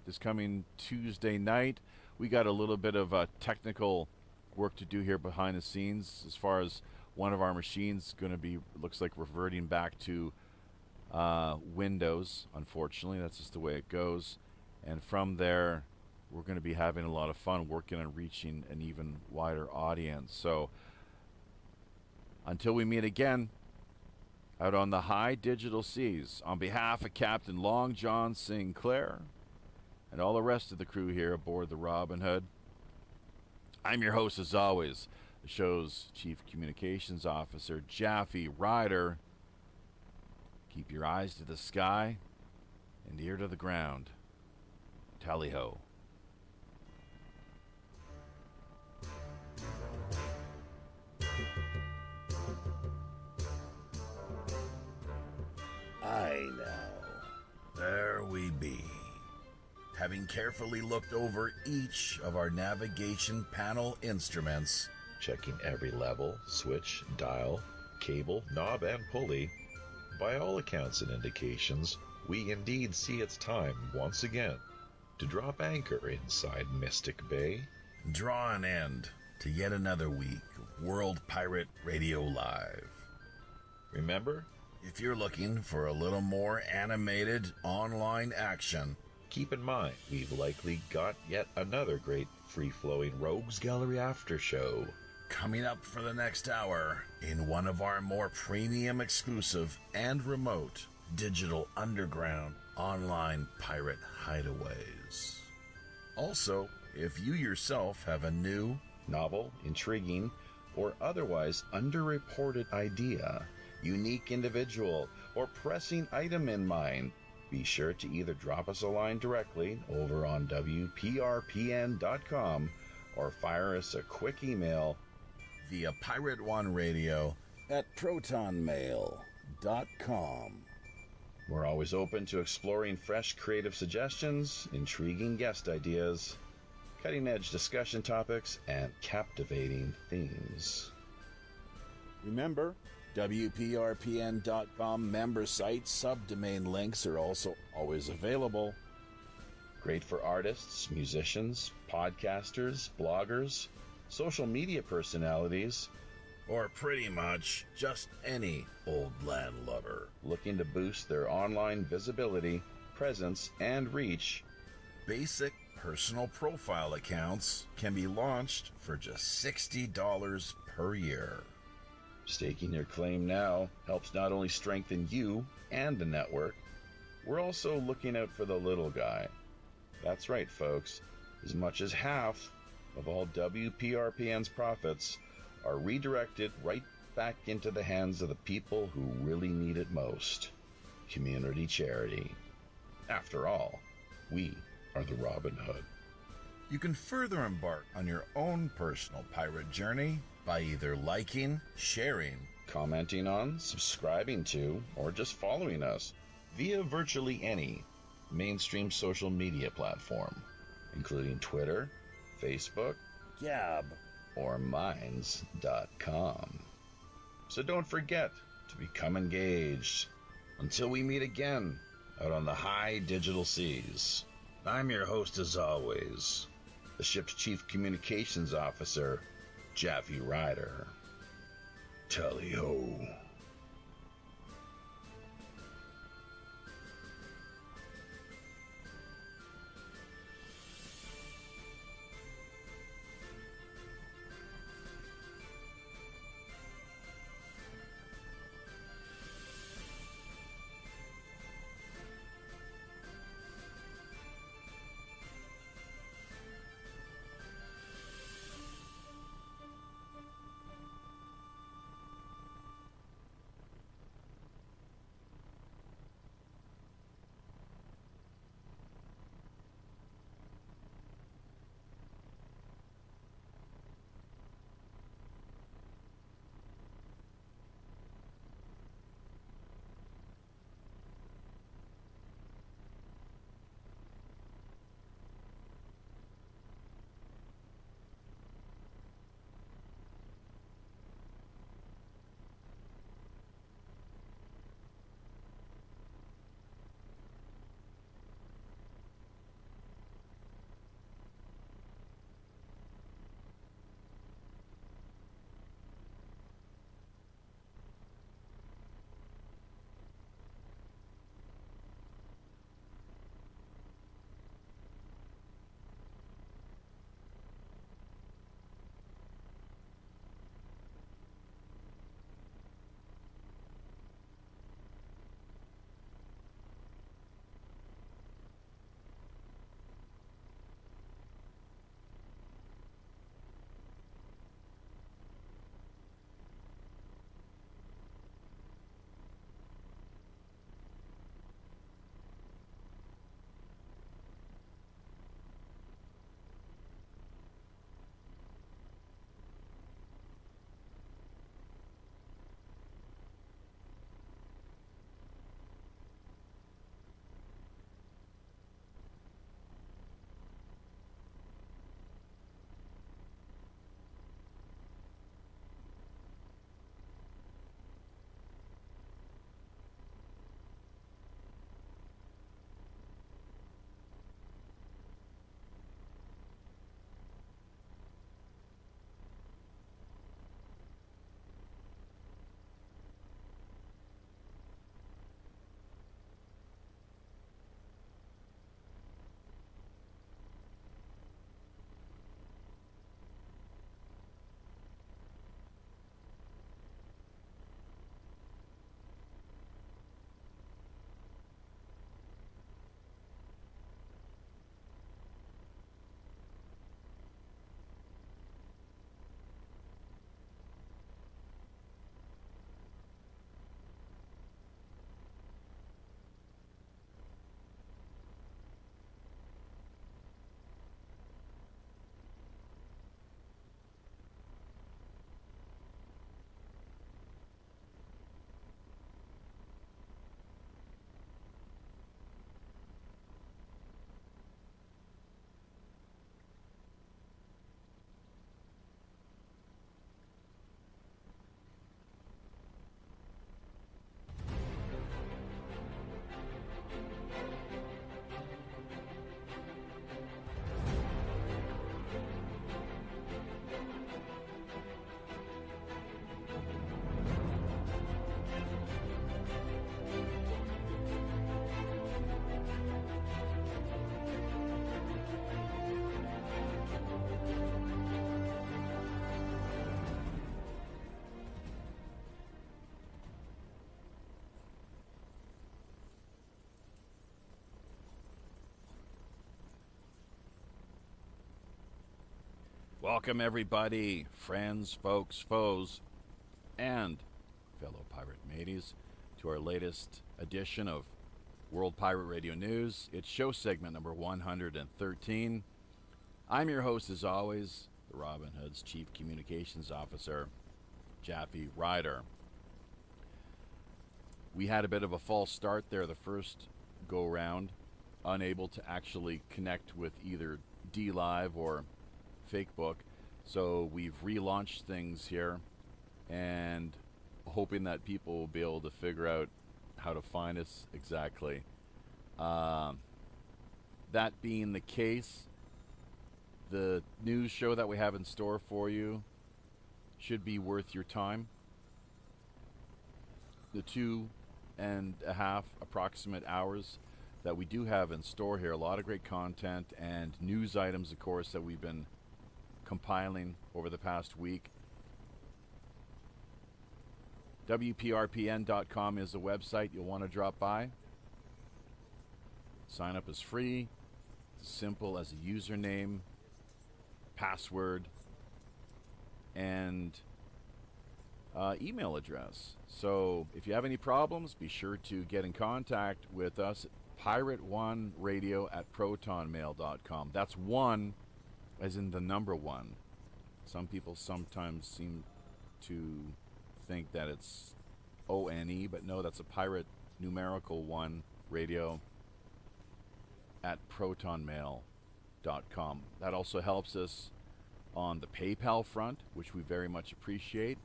this coming Tuesday night. We got a little bit of technical work to do here behind the scenes as far as one of our machines going to be, looks like reverting back to Windows. Unfortunately, that's just the way it goes. And from there, we're going to be having a lot of fun working on reaching an even wider audience. So until we meet again out on the high digital seas, on behalf of Captain Long John Sinclair and all the rest of the crew here aboard the Robin Hood, I'm your host as always, the show's Chief Communications Officer, Japhy Ryder. Keep your eyes to the sky and ear to the ground. Tally-ho. Aye now, there we be. Having carefully looked over each of our navigation panel instruments, checking every level, switch, dial, cable, knob, and pulley, by all accounts and indications, we indeed see it's time, once again, to drop anchor inside Mystic Bay. draw an end to yet another week of World Pirate Radio Live. Remember, If you're looking for a little more animated online action, keep in mind we've likely got yet another great free-flowing Rogues Gallery after show. coming up for the next hour in one of our more premium exclusive and remote digital underground online pirate hideaways. Also, if you yourself have a new, Novel, intriguing, or otherwise underreported idea, unique individual, or pressing item in mind, be sure to either drop us a line directly over on WPRPN.com or fire us a quick email via Pirate One Radio at protonmail.com. We're always open to exploring fresh creative suggestions, intriguing guest ideas, cutting-edge discussion topics, and captivating themes. Remember, WPRPN.com member site subdomain links are also always available. Great for artists, musicians, podcasters, bloggers, social media personalities, Or pretty much just any old landlubber looking to boost their online visibility, presence, and reach. basic personal profile accounts can be launched for just $60 per year. Staking your claim now helps not only strengthen you and the network, we're also looking out for the little guy. That's right, folks. As much as half of all WPRPN's profits are redirected right back into the hands of the people who really need it most. Community charity. After all, we are the Robin Hood. You can further embark on your own personal pirate journey by either liking, sharing, commenting on, subscribing to, or just following us via virtually any mainstream social media platform, including Twitter, Facebook, Gab, or Minds.com. So don't forget to become engaged. Until we meet again out on the high digital seas, I'm your host as always, the ship's Chief Communications Officer, Japhy Ryder. Tally-ho. Welcome, everybody, friends, folks, foes, and fellow pirate mateys, to our latest edition of World Pirate Radio News. It's show segment number 113. I'm your host, as always, the Robin Hood's Chief Communications Officer, Japhy Ryder. We had a bit of a false start there the first go-round, unable to actually connect with either DLive or Facebook, so we've relaunched things here and hoping that people will be able to figure out how to find us exactly. That being the case, the news show that we have in store for you should be worth your time. The 2.5 approximate hours that we do have in store here, a lot of great content and news items, of course, that we've been compiling over the past week. WPRPN.com is the website you'll want to drop by. Sign up is free. It's as simple as a username, password, and email address. So if you have any problems, be sure to get in contact with us at pirate1radio@protonmail.com. That's one as in the number one. Some people sometimes seem to think that it's ONE, but no, that's a pirate numerical 1 radio at protonmail.com. That also helps us on the PayPal front, which we very much appreciate.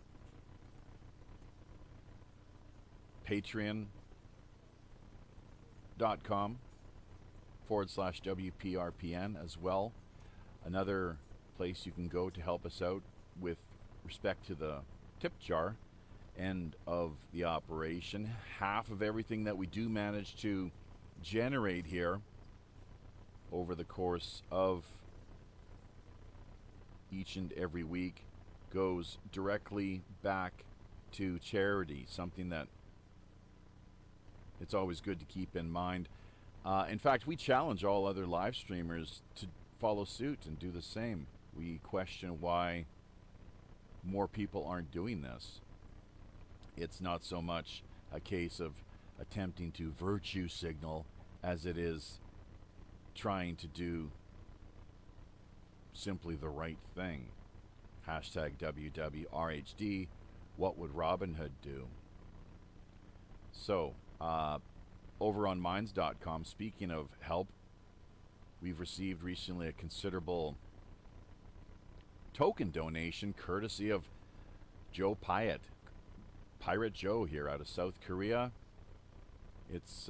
Patreon.com/WPRPN as well. Another place you can go to help us out with respect to the tip jar end of the operation. Half of everything that we do manage to generate here over the course of each and every week goes directly back to charity, something that it's always good to keep in mind. In fact, we challenge all other live streamers to follow suit and do the same. We question why more people aren't doing this. It's not so much a case of attempting to virtue signal as it is trying to do simply the right thing. Hashtag WWRHD, what would Robin Hood do? So, over on Minds.com, speaking of help, we've received recently a considerable token donation courtesy of Joe Pyatt, Pirate Joe here out of South Korea. It's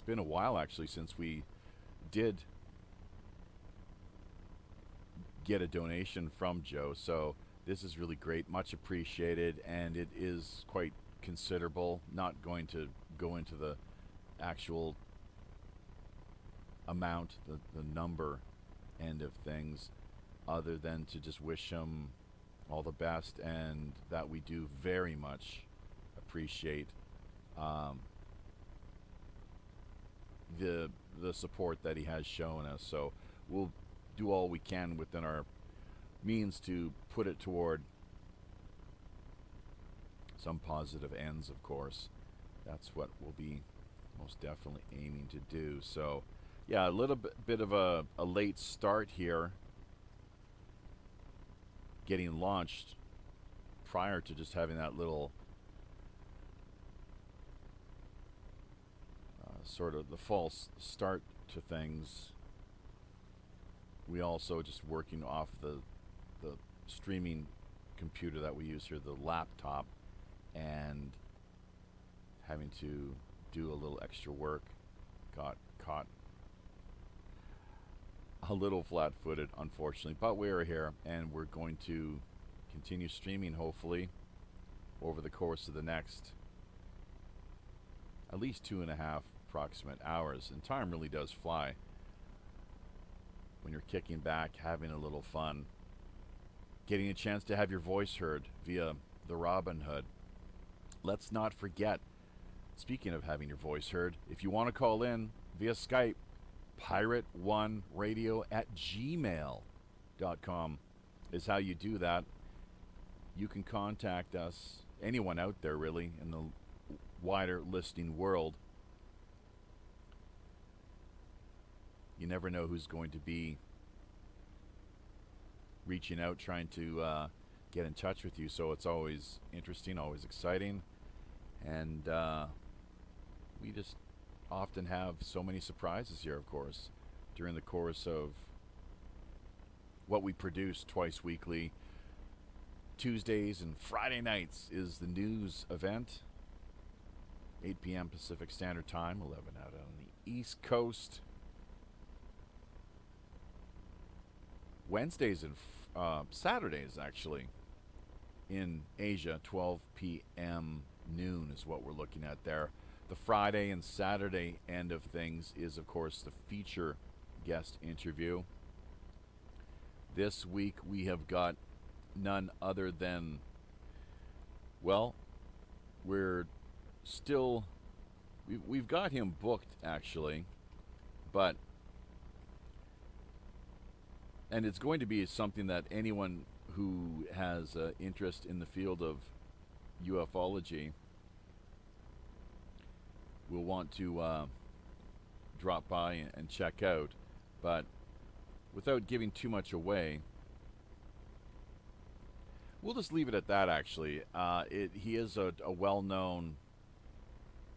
been a while actually since we did get a donation from Joe, so this is really great, much appreciated, and it is quite considerable. Not going to go into the actual amount, the number end of things, other than to just wish him all the best, and that we do very much appreciate the support that he has shown us. So we'll do all we can within our means to put it toward some positive ends, of course. That's what we'll be most definitely aiming to do. So yeah, a little bit of a late start here, getting launched prior to just having that little sort of the false start to things. We also just working off the streaming computer that we use here, the laptop, and having to do a little extra work. Got caught a little flat-footed, unfortunately, but we are here, and we're going to continue streaming, hopefully, over the course of the next at least 2.5 approximate hours. And time really does fly when you're kicking back, having a little fun, getting a chance to have your voice heard via the Robin Hood. Let's not forget, speaking of having your voice heard, if you want to call in via Skype, pirate1radio@gmail.com is how you do that. You can contact us, anyone out there really, in the wider listening world. you never know who's going to be reaching out, trying to get in touch with you. So it's always interesting, always exciting. And we just often have so many surprises here, of course, during the course of what we produce twice weekly. Tuesdays and Friday nights is the news event, 8 p.m. Pacific Standard Time, 11 out on the East Coast. Wednesdays and Saturdays, actually, in Asia, 12 p.m. noon is what we're looking at there. The Friday and Saturday end of things is, of course, the feature guest interview. This week we have got none other than, well, we've got him booked, actually, but, and it's going to be something that anyone who has interest in the field of ufology will want to drop by and check out. But without giving too much away, we'll just leave it at that, actually. He is a well-known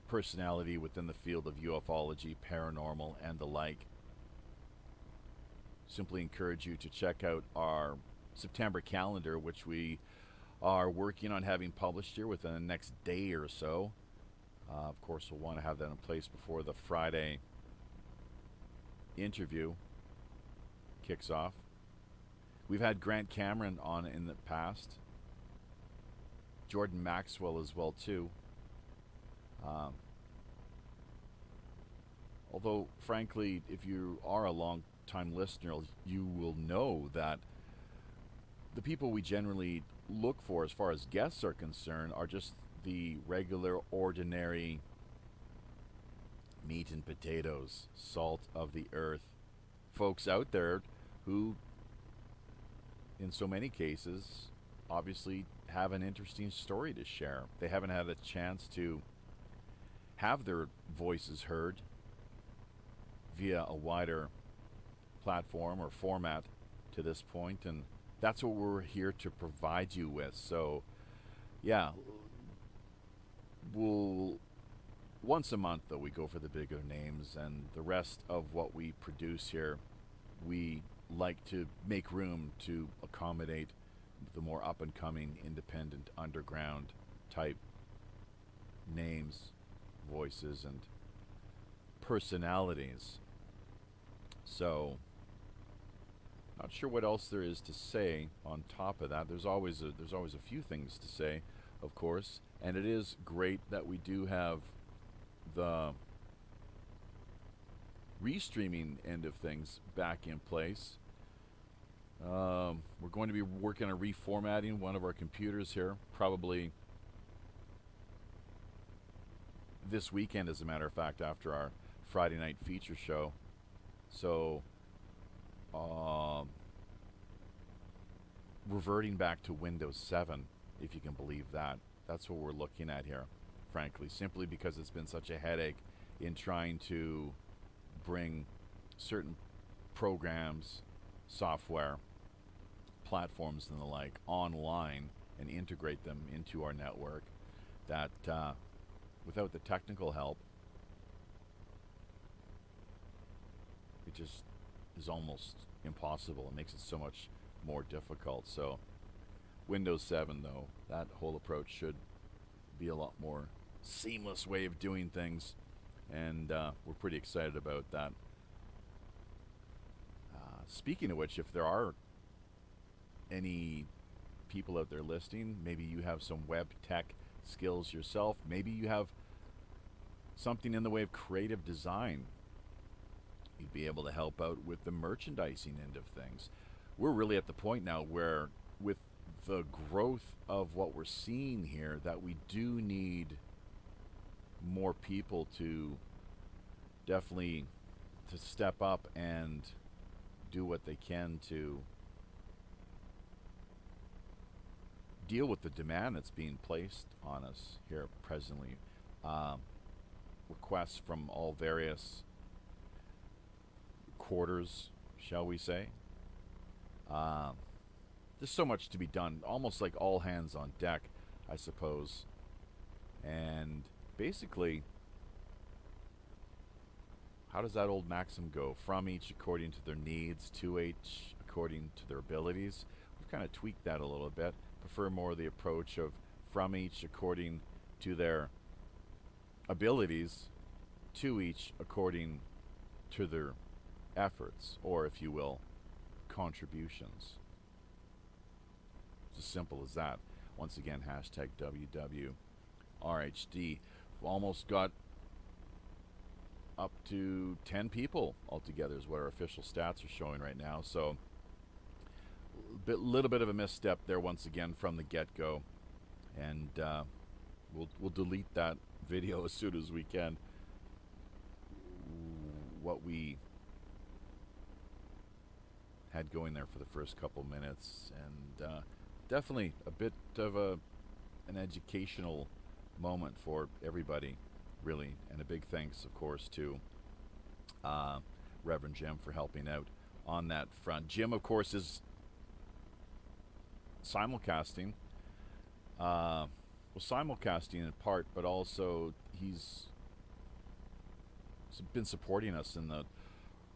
personality within the field of ufology, paranormal, and the like. Simply encourage you to check out our September calendar, which we are working on having published here within the next day or so. Of course, we'll want to have that in place before the Friday interview kicks off. We've had Grant Cameron on in the past. Jordan Maxwell as well, too. Although, frankly, if you are a long-time listener, you will know that the people we generally look for as far as guests are concerned are just the regular, ordinary meat and potatoes, salt of the earth folks out there who, in so many cases, obviously have an interesting story to share. They haven't had a chance to have their voices heard via a wider platform or format to this point, and that's what we're here to provide you with. So, yeah, we'll once a month, though, we go for the bigger names, and the rest of what we produce here, we like to make room to accommodate the more up-and-coming, independent, underground type names, voices, and personalities. So, not sure what else there is to say on top of that. There's always a few things to say, of course, and it is great that we do have the restreaming end of things back in place. We're going to be working on reformatting one of our computers here, probably this weekend, as a matter of fact, after our Friday night feature show. So, reverting back to Windows 7, if you can believe that. That's what we're looking at here, frankly, simply because it's been such a headache in trying to bring certain programs, software, platforms, and the like online and integrate them into our network, that without the technical help, it just is almost impossible. It makes it so much more difficult. So Windows 7, though, that whole approach should be a lot more seamless way of doing things, and we're pretty excited about that. Speaking of which, if there are any people out there listening, maybe you have some web tech skills yourself, maybe you have something in the way of creative design, you'd be able to help out with the merchandising end of things. We're really at the point now where, with the growth of what we're seeing here, that we do need more people to definitely to step up and do what they can to deal with the demand that's being placed on us here presently. Requests from all various quarters, shall we say. There's so much to be done, almost like all hands on deck, I suppose. And basically, how does that old maxim go? From each according to their needs, to each according to their abilities. We've kind of tweaked that a little bit. Prefer more the approach of from each according to their abilities, to each according to their efforts, or if you will, contributions. It's as simple as that. Once again, hashtag WWRHD. We've almost got up to 10 people altogether is what our official stats are showing right now. So little bit of a misstep there once again from the get-go. And we'll delete that video as soon as we can. What we had going there for the first couple minutes, and definitely a bit of an educational moment for everybody, really, and a big thanks, of course, to Reverend Jim for helping out on that front. Jim, of course, is simulcasting. Simulcasting in part, but also he's been supporting us in the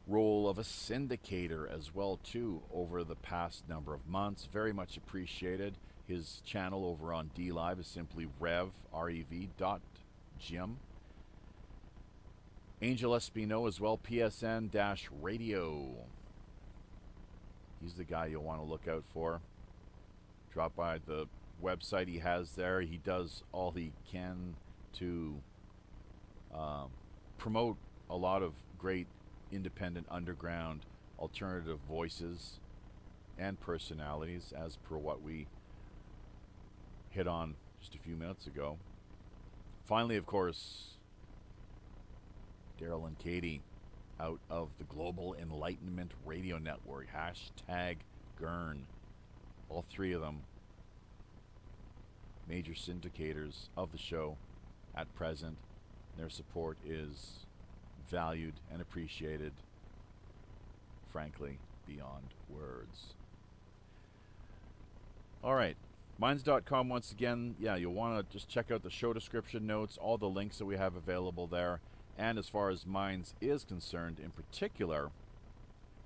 role of a syndicator as well too over the past number of months. Very much appreciated. His channel over on DLive is simply rev.jim. Angel Espino as well, PSN-radio. He's the guy you'll want to look out for. Drop by the website he has there. He does all he can to promote a lot of great independent underground alternative voices and personalities, as per what we hit on just a few minutes ago. Finally, of course, Daryl and Katie out of the Global Enlightenment Radio Network, hashtag GERN. All three of them major syndicators of the show at present. Their support is valued and appreciated, frankly, beyond words. All right, minds.com once again. Yeah, you'll want to just check out the show description notes, all the links that we have available there. And as far as Minds is concerned in particular,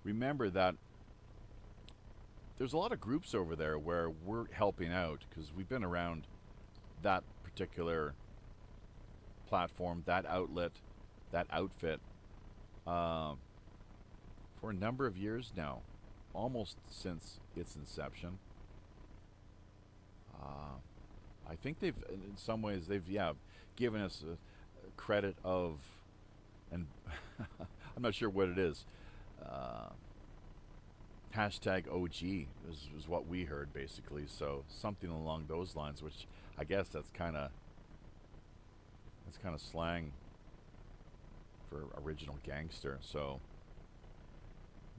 remember that there's a lot of groups over there where we're helping out, because we've been around that particular platform, that outlet, that outfit for a number of years now, almost since its inception. I think they've, in some ways, given us a credit of, and I'm not sure what it is, hashtag OG is what we heard, basically. So something along those lines, which I guess that's kind of slang for original gangster. So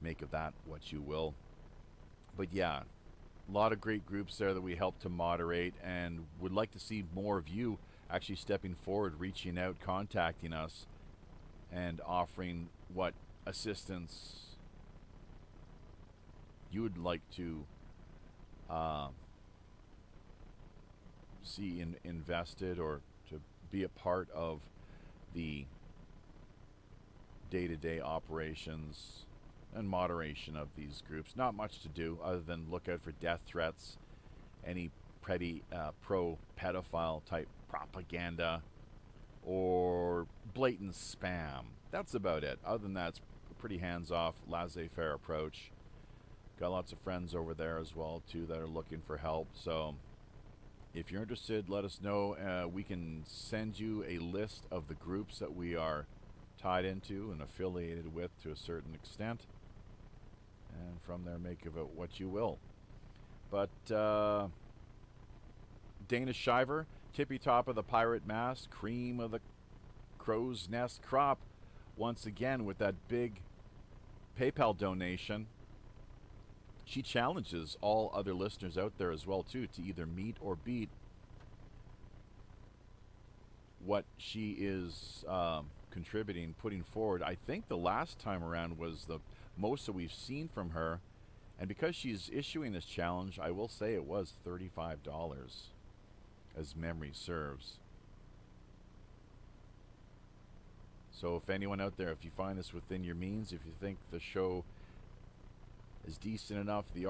make of that what you will. But yeah, a lot of great groups there that we help to moderate, and would like to see more of you actually stepping forward, reaching out, contacting us, and offering what assistance you would like to see invested, or to be a part of the day-to-day operations and moderation of these groups. Not much to do other than look out for death threats, any pro-pedophile type propaganda, or blatant spam. That's about it. Other than that, it's a pretty hands-off, laissez-faire approach. Got lots of friends over there as well too that are looking for help. So if you're interested, let us know. We can send you a list of the groups that we are tied into and affiliated with to a certain extent, and from there make of it what you will. But Dana Shiver, tippy top of the pirate mast, cream of the crow's nest crop, once again with that big PayPal donation. She challenges all other listeners out there as well too to either meet or beat what she is contributing, putting forward. I think the last time around was the most that we've seen from her. And because she's issuing this challenge, I will say it was $35, as memory serves. So if anyone out there, if you find this within your means, if you think the show is decent enough, the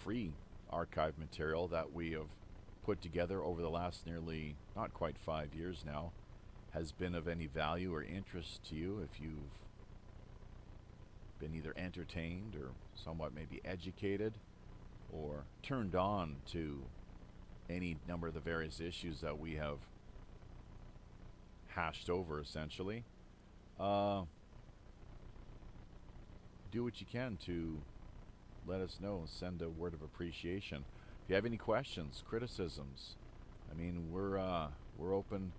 free archived material that we have put together over the last nearly, not quite 5 years now, has been of any value or interest to you, if you've been either entertained or somewhat maybe educated or turned on to any number of the various issues that we have hashed over, essentially, do what you can to let us know. Send a word of appreciation. If you have any questions, criticisms, I mean, we're open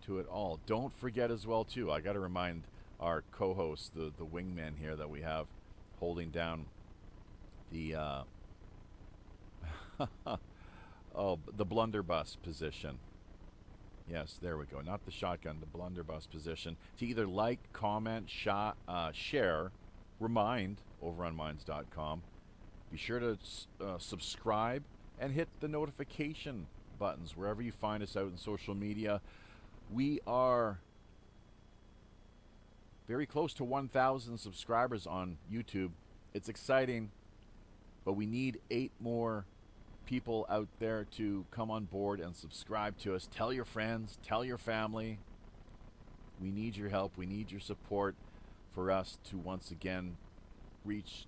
to it all. Don't forget as well, too, I got to remind our co-host, the wingman here that we have holding down the the blunderbuss position. Yes, there we go. Not the shotgun, the blunderbuss position. To either like, comment, share, remind over on minds.com. Be sure to subscribe and hit the notification buttons wherever you find us out in social media. We are very close to 1,000 subscribers on YouTube. It's exciting, but we need 8 more people out there to come on board and subscribe to us. Tell your friends, tell your family. We need your help. We need your support for us to once again reach